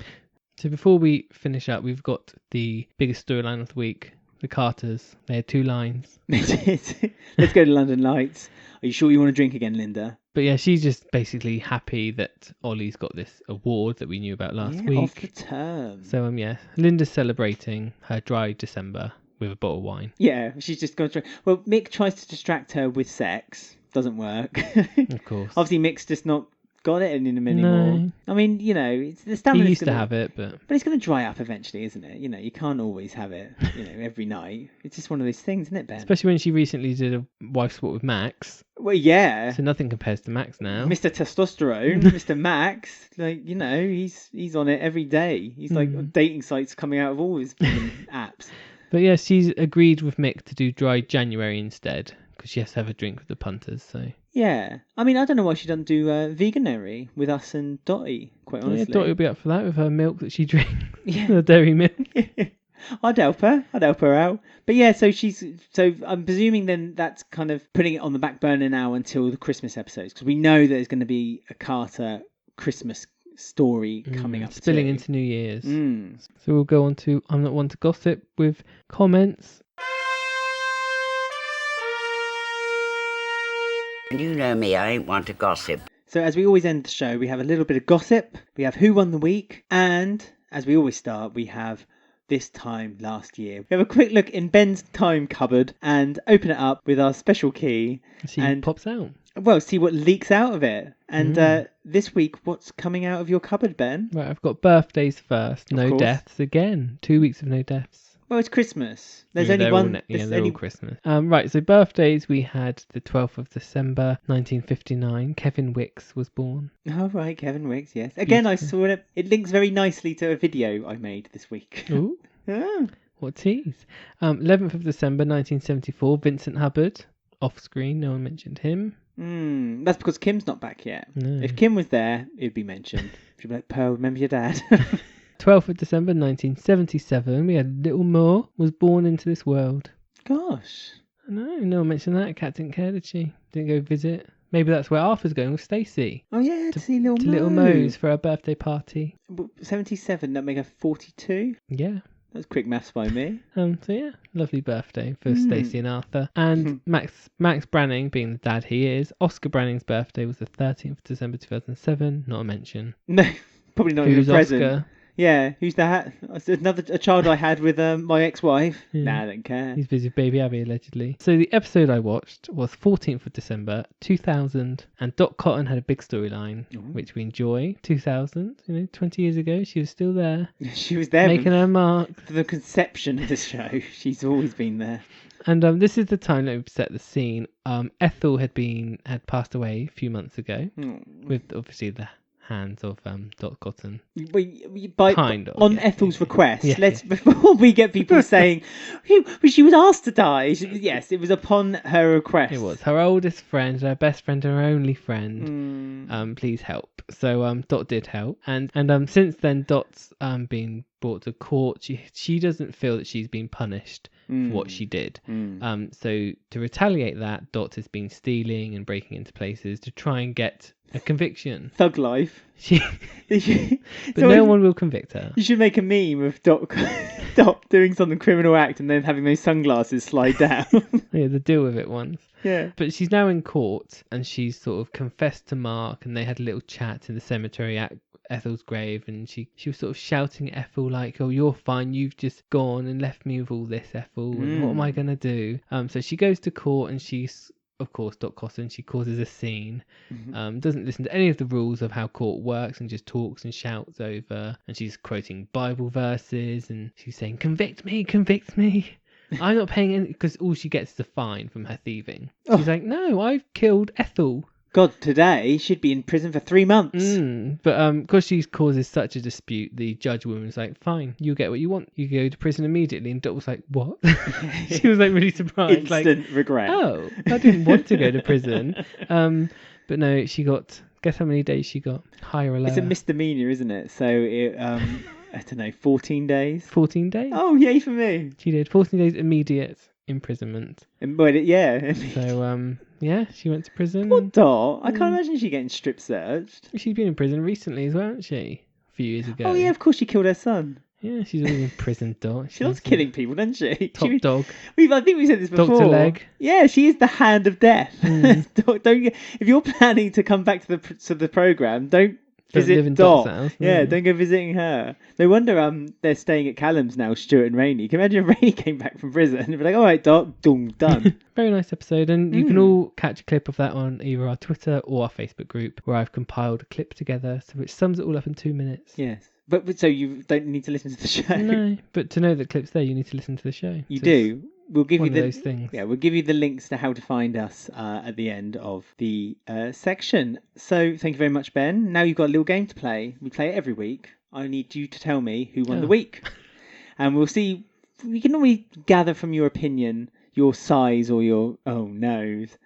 Speaker 1: So before we finish up, we've got the biggest storyline of the week. The Carters. They had 2 lines.
Speaker 2: Let's go to London Lights. Are you sure you want to drink again, Linda?
Speaker 1: But yeah, she's just basically happy that Ollie's got this award that we knew about last week.
Speaker 2: Off the term.
Speaker 1: So Linda's celebrating her dry December with a bottle of wine. Yeah,
Speaker 2: she's just going to... Well, Mick tries to distract her with sex. Doesn't work.
Speaker 1: Of course.
Speaker 2: Obviously, Mick's just not got it in him anymore.
Speaker 1: No.
Speaker 2: I mean, it's the stamina.
Speaker 1: He used to have it, but
Speaker 2: it's going to dry up eventually, isn't it? You can't always have it, every night. It's just one of those things, isn't it, Ben?
Speaker 1: Especially when she recently did a wife swap with Max.
Speaker 2: Well, yeah.
Speaker 1: So nothing compares to Max now.
Speaker 2: Mr. Testosterone, Mr. Max, he's on it every day. He's like dating sites coming out of all his apps.
Speaker 1: But yeah, she's agreed with Mick to do dry January instead because she has to have a drink with the punters. So.
Speaker 2: Yeah, I mean, I don't know why she doesn't do veganary with us and Dottie, quite honestly.
Speaker 1: Yeah, Dottie will be up for that with her milk that she drinks, the dairy milk.
Speaker 2: I'd help her out. But yeah, so I'm presuming then that's kind of putting it on the back burner now until the Christmas episodes, because we know there's going to be a Carter Christmas story coming up.
Speaker 1: Spilling into New Year's. So we'll go on to I'm Not One to Gossip with comments.
Speaker 3: You know me, I ain't one to gossip.
Speaker 2: So as we always end the show, we have a little bit of gossip. We have Who Won the Week. And as we always start, we have This Time Last Year. We have a quick look in Ben's time cupboard and open it up with our special key.
Speaker 1: And pops out.
Speaker 2: Well, see what leaks out of it. And this week, what's coming out of your cupboard, Ben?
Speaker 1: Right, I've got birthdays first. No deaths again. 2 weeks of no deaths.
Speaker 2: Well, it's Christmas. There's only one.
Speaker 1: They're all Christmas. Right, so birthdays, we had the 12th of December, 1959. Kevin Wicks was born.
Speaker 2: Oh, right, Kevin Wicks, yes. Again, I saw it. It links very nicely to a video I made this week.
Speaker 1: Ooh. What tease. 11th of December, 1974. Vincent Hubbard. Off screen, no one mentioned him.
Speaker 2: That's because Kim's not back yet.
Speaker 1: No.
Speaker 2: If Kim was there, it'd be mentioned. She'd be like, Pearl, remember your dad?
Speaker 1: 12th of December 1977, we had Little Moore was born into this world.
Speaker 2: Gosh.
Speaker 1: I know, no one mentioned that. Kat didn't care, did she? Didn't go visit. Maybe that's where Arthur's going with Stacey.
Speaker 2: Oh yeah, to see Little Mo.
Speaker 1: To Little Mo's for her birthday party.
Speaker 2: 77, that make her 42?
Speaker 1: Yeah.
Speaker 2: That's quick maths by me.
Speaker 1: So yeah, lovely birthday for Stacey and Arthur. And Max Branning, being the dad he is, Oscar Branning's birthday was the 13th of December 2007. Not a mention.
Speaker 2: No, probably not even present.
Speaker 1: Oscar?
Speaker 2: Yeah, who's that? A child I had with my ex-wife. Yeah. Nah, I don't care.
Speaker 1: He's busy with baby Abby, allegedly. So the episode I watched was 14th of December 2000, and Dot Cotton had a big storyline, which we enjoy. 2000, 20 years ago, she was still there.
Speaker 2: She was there.
Speaker 1: Making her mark.
Speaker 2: For the conception of the show. She's always been there.
Speaker 1: And this is the time that we've set the scene. Ethel had passed away a few months ago, with obviously the hands of Dot Cotton.
Speaker 2: On Ethel's request. Before we get people saying she was asked to die. Yes, it was upon her request.
Speaker 1: It was her oldest friend, her best friend, her only friend. Please help. So Dot did help, and since then Dot's been brought to court. She doesn't feel that she's been punished for what she did. So to retaliate that, Dot has been stealing and breaking into places to try and get a conviction.
Speaker 2: Thug life.
Speaker 1: But no one will convict her.
Speaker 2: You should make a meme of Dot doing some criminal act and then having those sunglasses slide down.
Speaker 1: Yeah, the deal with it once.
Speaker 2: Yeah.
Speaker 1: But she's now in court and she's sort of confessed to Mark, and they had a little chat in the cemetery Ethel's grave, and she was sort of shouting at Ethel like, "Oh, you're fine. You've just gone and left me with all this, Ethel. And what am I gonna do?" So she goes to court, and she's, of course, Dot Cosson. She causes a scene. Doesn't listen to any of the rules of how court works, and just talks and shouts over. And she's quoting Bible verses, and she's saying, "Convict me, convict me. I'm not paying any," because all she gets is a fine from her thieving. She's like, "No, I've killed Ethel."
Speaker 2: God, today she'd be in prison for 3 months.
Speaker 1: But because she causes such a dispute, the judge woman's like, "Fine, you get what you want. You go to prison immediately." And Dot was like, "What?" She was like really surprised.
Speaker 2: Instant regret.
Speaker 1: "Oh, I didn't want to go to prison." But no, she got. Guess how many days she got? Higher or lower?
Speaker 2: It's a misdemeanor, isn't it? So it, I don't know, 14 days.
Speaker 1: 14 days.
Speaker 2: Oh, yay for me!
Speaker 1: She did 14 days immediate imprisonment.
Speaker 2: But yeah.
Speaker 1: So yeah, she went to prison.
Speaker 2: Poor Dot. I can't imagine she getting strip searched.
Speaker 1: She's been in prison recently as well, hasn't she? A few years ago.
Speaker 2: Oh yeah, of course she killed her son.
Speaker 1: Yeah, she's always in prison, Dot.
Speaker 2: She loves killing people, doesn't she?
Speaker 1: Top dog.
Speaker 2: I think we said this before.
Speaker 1: Dr. Leg.
Speaker 2: Yeah, she is the hand of death. Don't if you're planning to come back to the program, don't visit Dot.
Speaker 1: House,
Speaker 2: yeah, don't go visiting her. No wonder they're staying at Callum's now, Stuart and Rainie. Can you imagine if Rainie came back from prison and be like, "All right, Dot, done."
Speaker 1: Very nice episode, and you can all catch a clip of that on either our Twitter or our Facebook group, where I've compiled a clip together, which sums it all up in 2 minutes.
Speaker 2: Yes. But so you don't need to listen to the show.
Speaker 1: No, but to know that clip's there, you need to listen to the show.
Speaker 2: You do. We'll give you
Speaker 1: those things.
Speaker 2: Yeah, we'll give you the links to how to find us at the end of the section. So thank you very much, Ben. Now you've got a little game to play. We play it every week. I need you to tell me who won the week, and we'll see. We can normally gather from your opinion, your size, or your nose.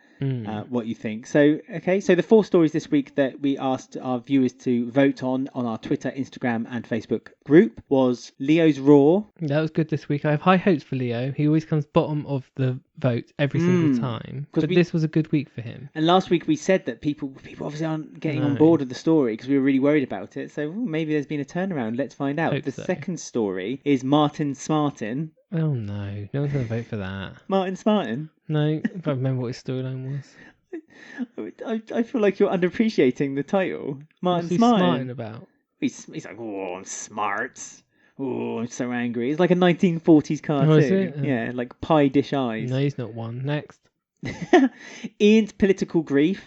Speaker 2: What you think. So the 4 stories this week that we asked our viewers to vote on our Twitter, Instagram and Facebook group was Leo's Roar.
Speaker 1: That was good this week. I have high hopes for Leo. He always comes bottom of the vote every single time. But this was a good week for him.
Speaker 2: And last week we said that people obviously aren't getting on board with the story because we were really worried about it. So maybe there's been a turnaround. Let's find out. Second story is Martin Smartin.
Speaker 1: Oh no, no one's going to vote for that.
Speaker 2: Martin Smartin?
Speaker 1: No, I can't remember what his storyline
Speaker 2: was. I feel like you're underappreciating the title. Martin
Speaker 1: What's he
Speaker 2: Smartin.
Speaker 1: smarting about?
Speaker 2: He's like, "Oh, I'm smart. Oh, I'm so angry." It's like a 1940s cartoon.
Speaker 1: Oh, is it?
Speaker 2: Yeah, like pie dish eyes.
Speaker 1: No, he's not one. Next.
Speaker 2: Ian's political grief.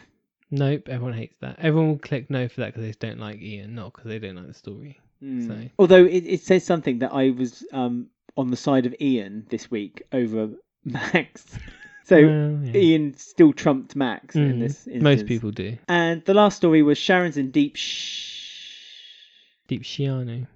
Speaker 1: Nope, everyone hates that. Everyone will click no for that because they don't like Ian, not because they don't like the story. So.
Speaker 2: Although it says something that I was on the side of Ian this week over Max. So Ian still trumped Max in this instance.
Speaker 1: Most people do.
Speaker 2: And the last story was Sharon's in deep
Speaker 1: Shiano.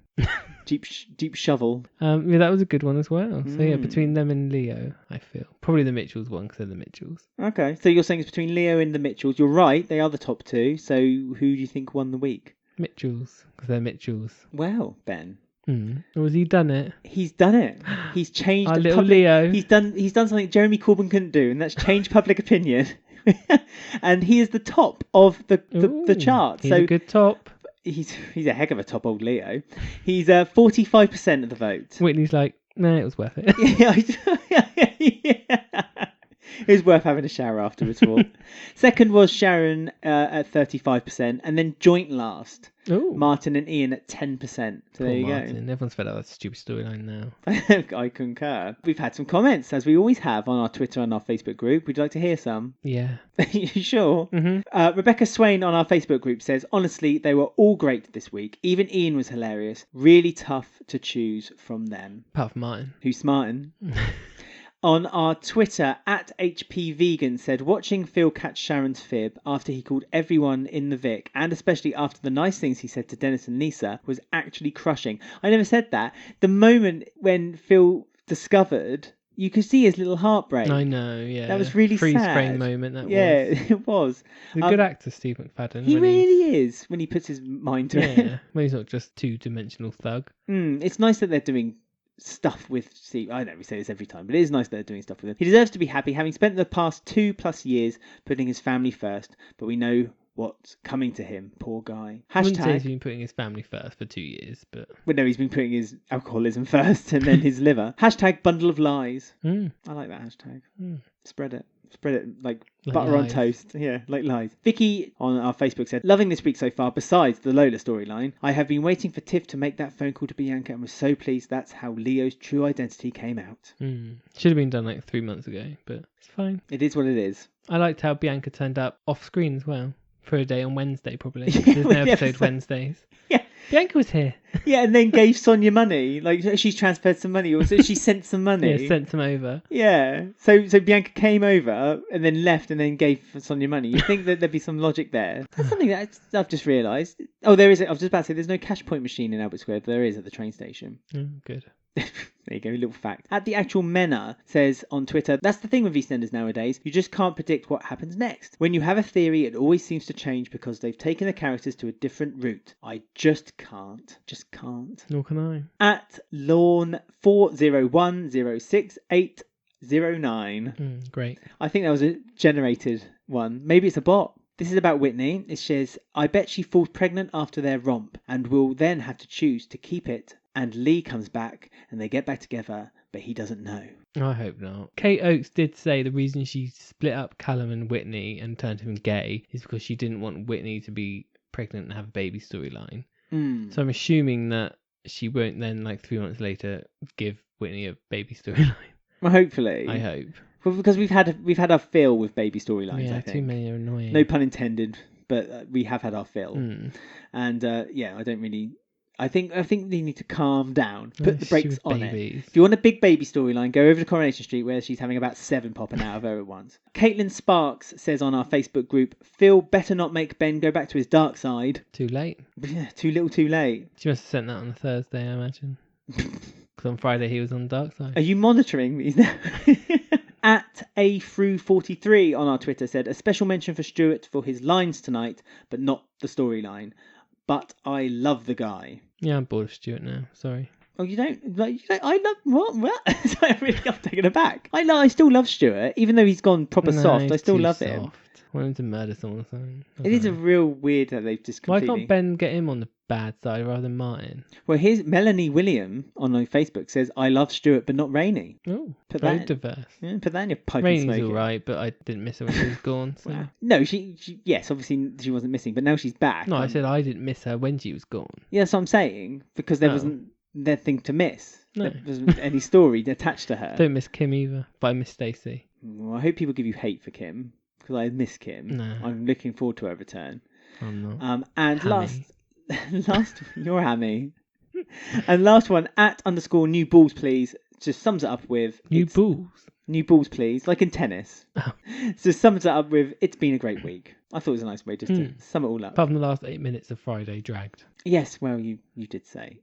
Speaker 2: deep shovel.
Speaker 1: Yeah, that was a good one as well. So yeah, between them and Leo, I feel probably the Mitchells one because they're the Mitchells.
Speaker 2: Okay, so you're saying it's between Leo and the Mitchells. You're right, they are the top 2. So who do you think won the week?
Speaker 1: Mitchells, because they're Mitchells.
Speaker 2: Well, Ben.
Speaker 1: Or has he done it?
Speaker 2: He's done it. He's changed.
Speaker 1: Our little Leo.
Speaker 2: He's done something Jeremy Corbyn couldn't do, and that's change public opinion. And he is the top of the chart.
Speaker 1: He's a good top.
Speaker 2: He's a heck of a top, old Leo. He's 45% of the vote.
Speaker 1: Whitney's like, no, it was worth it.
Speaker 2: Yeah. It was worth having a shower afterwards for. Second was Sharon at 35%, and then joint last.
Speaker 1: Ooh.
Speaker 2: Martin and Ian at 10%. So
Speaker 1: Poor
Speaker 2: there you
Speaker 1: Martin.
Speaker 2: go.
Speaker 1: Everyone's fed up with that stupid storyline now.
Speaker 2: I concur. We've had some comments, as we always have, on our Twitter and our Facebook group. Would you like to hear some?
Speaker 1: Yeah.
Speaker 2: You sure?
Speaker 1: Mm-hmm.
Speaker 2: Rebecca Swain on our Facebook group says, "Honestly, they were all great this week. Even Ian was hilarious. Really tough to choose from them."
Speaker 1: Apart from Martin.
Speaker 2: Who's smartin'? On our Twitter, @HPVegan said, "Watching Phil catch Sharon's fib after he called everyone in the Vic, and especially after the nice things he said to Dennis and Lisa, was actually crushing." I never said that. The moment when Phil discovered, you could see his little heartbreak.
Speaker 1: I know, yeah.
Speaker 2: That was really
Speaker 1: Freeze
Speaker 2: sad.
Speaker 1: frame moment, that was.
Speaker 2: Yeah, it was.
Speaker 1: He's a good actor, Steve McFadden.
Speaker 2: He really is, when he puts his mind to it.
Speaker 1: Yeah, when he's not just two-dimensional thug.
Speaker 2: It's nice that they're doing stuff with Steve. I know we say this every time, but it is nice that they're doing stuff with him. He deserves to be happy, having spent the past 2+ years putting his family first, but we know what's coming to him. Poor guy.
Speaker 1: I wouldn't say he's been putting his family first for 2 years, but...
Speaker 2: Well, no, he's been putting his alcoholism first and then his liver. #bundle of lies. I like that hashtag. Spread it. Spread it like butter on
Speaker 1: lies.
Speaker 2: toast. Yeah, like lies. Vicky on our Facebook said, loving this week so far, besides the Lola storyline. I have been waiting for Tiff to make that phone call to Bianca and was so pleased that's how Leo's true identity came out.
Speaker 1: Should have been done like 3 months ago, but it's fine.
Speaker 2: It is what it is.
Speaker 1: I liked how Bianca turned up off screen as well. For a day on Wednesday, probably.
Speaker 2: Yeah,
Speaker 1: There's no episode Wednesdays.
Speaker 2: Yeah.
Speaker 1: Bianca was here.
Speaker 2: Yeah, and then gave Sonia money. Like, she's transferred some money, or so she sent some money.
Speaker 1: Yeah, sent them over.
Speaker 2: Yeah. So Bianca came over and then left and then gave Sonia money. You think that there'd be some logic there? That's something that I've just realised. Oh, there is. I was just about to say there's no cash point machine in Albert Square, but there is at the train station.
Speaker 1: Oh, good.
Speaker 2: There you go, a little fact. At the actual Menna says on Twitter, that's the thing with EastEnders nowadays. You just can't predict what happens next. When you have a theory, it always seems to change because they've taken the characters to a different route. I just can't. Just can't.
Speaker 1: Nor can I.
Speaker 2: At Lawn 401068009.
Speaker 1: Great.
Speaker 2: I think that was a generated one. Maybe it's a bot. This is about Whitney. It says, I bet she falls pregnant after their romp and will then have to choose to keep it. And Lee comes back and they get back together, but he doesn't know.
Speaker 1: I hope not. Kate Oakes did say the reason she split up Callum and Whitney and turned him gay is because she didn't want Whitney to be pregnant and have a baby storyline. So I'm assuming that she won't then, like 3 months later, give Whitney a baby storyline.
Speaker 2: Well, hopefully.
Speaker 1: I hope.
Speaker 2: Well, because we've had our fill with baby storylines,
Speaker 1: Yeah,
Speaker 2: I think.
Speaker 1: too many are annoying.
Speaker 2: No pun intended, but we have had our fill. And I don't really... I think they need to calm down. Put the brakes on it. If you want a big baby storyline, go over to Coronation Street where she's having about 7 popping out of her at once. Caitlin Sparks says on our Facebook group, Phil better not make Ben go back to his dark side.
Speaker 1: Too late.
Speaker 2: Yeah, too little too late.
Speaker 1: She must have sent that on a Thursday, I imagine. Because on Friday he was on the dark side.
Speaker 2: Are you monitoring these now? At A-Through43 on our Twitter said, a special mention for Stuart for his lines tonight, but not the storyline. But I love the guy.
Speaker 1: Yeah, I'm bored of Stuart now. Sorry.
Speaker 2: Oh, you don't? Like, you don't I love... What? Sorry, I really got taken aback. I still love Stuart, even though he's gone proper soft. I still love him.
Speaker 1: I want him to murder someone or something.
Speaker 2: It is a real weird that they've just completely...
Speaker 1: Why can't Ben get him on the bad side rather than Martin?
Speaker 2: Well, here's Melanie William on Facebook says, I love Stuart, but not Rainie.
Speaker 1: Oh, very diverse.
Speaker 2: Yeah, put that in your pipe
Speaker 1: Rainie's
Speaker 2: and smoke it.
Speaker 1: alright, but I didn't miss her when she was gone. So.
Speaker 2: Wow. No, she yes, obviously she wasn't missing, but now she's back.
Speaker 1: No, I said I didn't miss her when she was gone.
Speaker 2: Yeah, that's what I'm saying, because there wasn't their thing to miss.
Speaker 1: No.
Speaker 2: There wasn't any story attached to her.
Speaker 1: Don't miss Kim either, but I miss Stacey.
Speaker 2: Well, I hope people give you hate for Kim, because I miss Kim.
Speaker 1: No.
Speaker 2: I'm looking forward to her return.
Speaker 1: I'm not.
Speaker 2: And
Speaker 1: Hammy.
Speaker 2: last, you're hammy. And last one, at _ new balls please, just sums it up with...
Speaker 1: New balls,
Speaker 2: please, like in tennis.
Speaker 1: Oh.
Speaker 2: So sums it up with, it's been a great week. I thought it was a nice way just to sum it all up.
Speaker 1: Apart from the last 8 minutes of Friday dragged.
Speaker 2: Yes, well, you did say.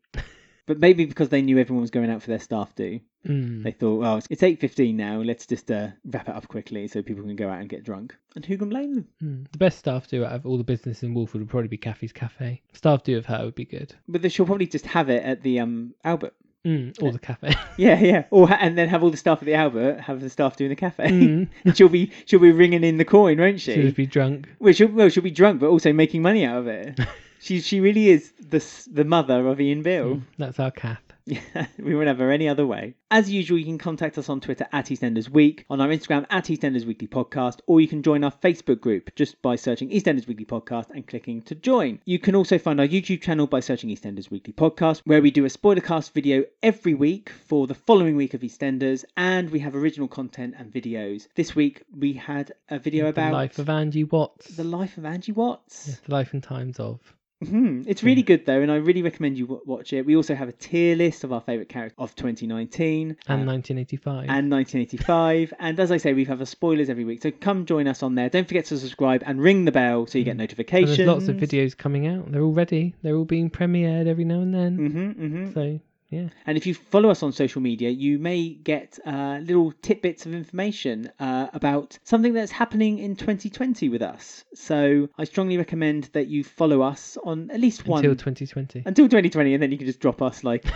Speaker 2: But maybe because they knew everyone was going out for their staff do. They thought, well, it's 8:15 now, let's just wrap it up quickly so people can go out and get drunk. And who can blame them?
Speaker 1: The best staff do out of all the business in Walford would probably be Kathy's Cafe. Staff do of her would be good.
Speaker 2: But she'll probably just have it at the Albert.
Speaker 1: Or the cafe.
Speaker 2: Yeah. And then have all the staff at the Albert, have the staff doing the cafe. And she'll be ringing in the coin, won't she?
Speaker 1: She'll be drunk.
Speaker 2: Well, she'll be drunk, but also making money out of it. She really is the mother of Ian Bill.
Speaker 1: That's our Kath.
Speaker 2: Yeah, we won't have her any other way. As usual, you can contact us on Twitter at EastEnders Week, on our Instagram at EastEnders Weekly Podcast, or you can join our Facebook group just by searching EastEnders Weekly Podcast and clicking to join. You can also find our YouTube channel by searching EastEnders Weekly Podcast, where we do a spoilercast video every week for the following week of EastEnders, and we have original content and videos. This week we had a video about
Speaker 1: the life of Angie Watts.
Speaker 2: The life of Angie Watts.
Speaker 1: Yes, the life and times of.
Speaker 2: It's really good though, and I really recommend you watch it. We also have a tier list of our favourite characters of 2019
Speaker 1: and 1985.
Speaker 2: And 1985. And as I say, we have our spoilers every week, so come join us on there. Don't forget to subscribe and ring the bell so you get notifications.
Speaker 1: And there's lots of videos coming out. They're all ready. They're all being premiered every now and then. So yeah.
Speaker 2: And if you follow us on social media, you may get little tidbits of information about something that's happening in 2020 with us. So I strongly recommend that you follow us on at least one...
Speaker 1: Until 2020.
Speaker 2: Until 2020, and then you can just drop us like...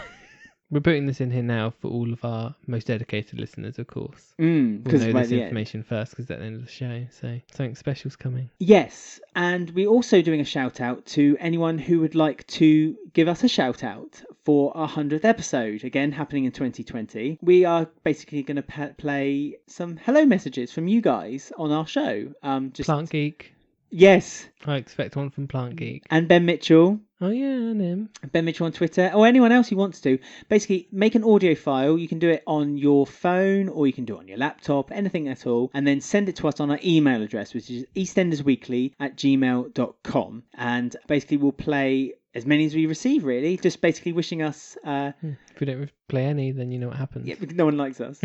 Speaker 1: We're putting this in here now for all of our most dedicated listeners, of course.
Speaker 2: Because
Speaker 1: we'll know this information first, because at the end of the show. So something special's coming.
Speaker 2: Yes, and we're also doing a shout out to anyone who would like to give us a shout out for our 100th episode, again happening in 2020. We are basically going to play some hello messages from you guys on our show.
Speaker 1: Plant Geek.
Speaker 2: Yes.
Speaker 1: I expect one from Plant Geek.
Speaker 2: And Ben Mitchell.
Speaker 1: Oh yeah, and him.
Speaker 2: Ben Mitchell on Twitter, or anyone else who wants to. Basically, make an audio file. You can do it on your phone, or you can do it on your laptop, anything at all, and then send it to us on our email address, which is eastendersweekly@gmail.com. And basically, we'll play as many as we receive, really. Just basically wishing us...
Speaker 1: If we don't play any, then you know what happens.
Speaker 2: Yeah, no one likes us.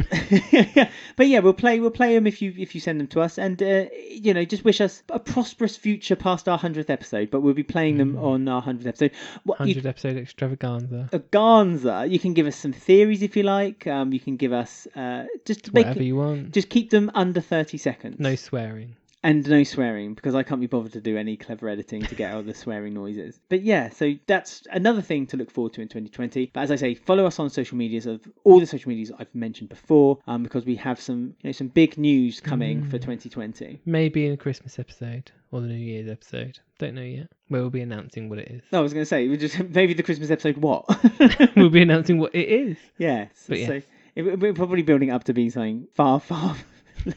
Speaker 2: But yeah, we'll play them if you send them to us, and just wish us a prosperous future past our 100th episode. But we'll be playing them on our 100th episode.
Speaker 1: 100th episode extravaganza.
Speaker 2: A Ganza. You can give us some theories if you like. You can give us
Speaker 1: whatever you want.
Speaker 2: Just keep them under 30 seconds.
Speaker 1: No swearing.
Speaker 2: And no swearing, because I can't be bothered to do any clever editing to get all the swearing noises. But yeah, so that's another thing to look forward to in 2020. But as I say, follow us on social medias, of all the social medias I've mentioned before, because we have some big news coming for 2020.
Speaker 1: Maybe in a Christmas episode or the New Year's episode. Don't know yet. Where we'll be announcing what it is.
Speaker 2: No, I was going to say, maybe the Christmas episode what?
Speaker 1: We'll be announcing what it is.
Speaker 2: Yes.
Speaker 1: But
Speaker 2: so we're probably building up to be something far, far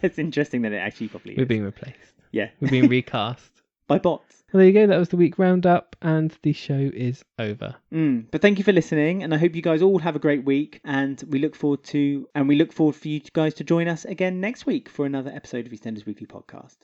Speaker 2: less interesting than it actually probably is.
Speaker 1: We're being replaced.
Speaker 2: Yeah.
Speaker 1: We're being recast.
Speaker 2: By bots.
Speaker 1: Well, there you go. That was the week roundup, and the show is over.
Speaker 2: But thank you for listening, and I hope you guys all have a great week. And we look forward for you guys to join us again next week for another episode of EastEnders Weekly Podcast.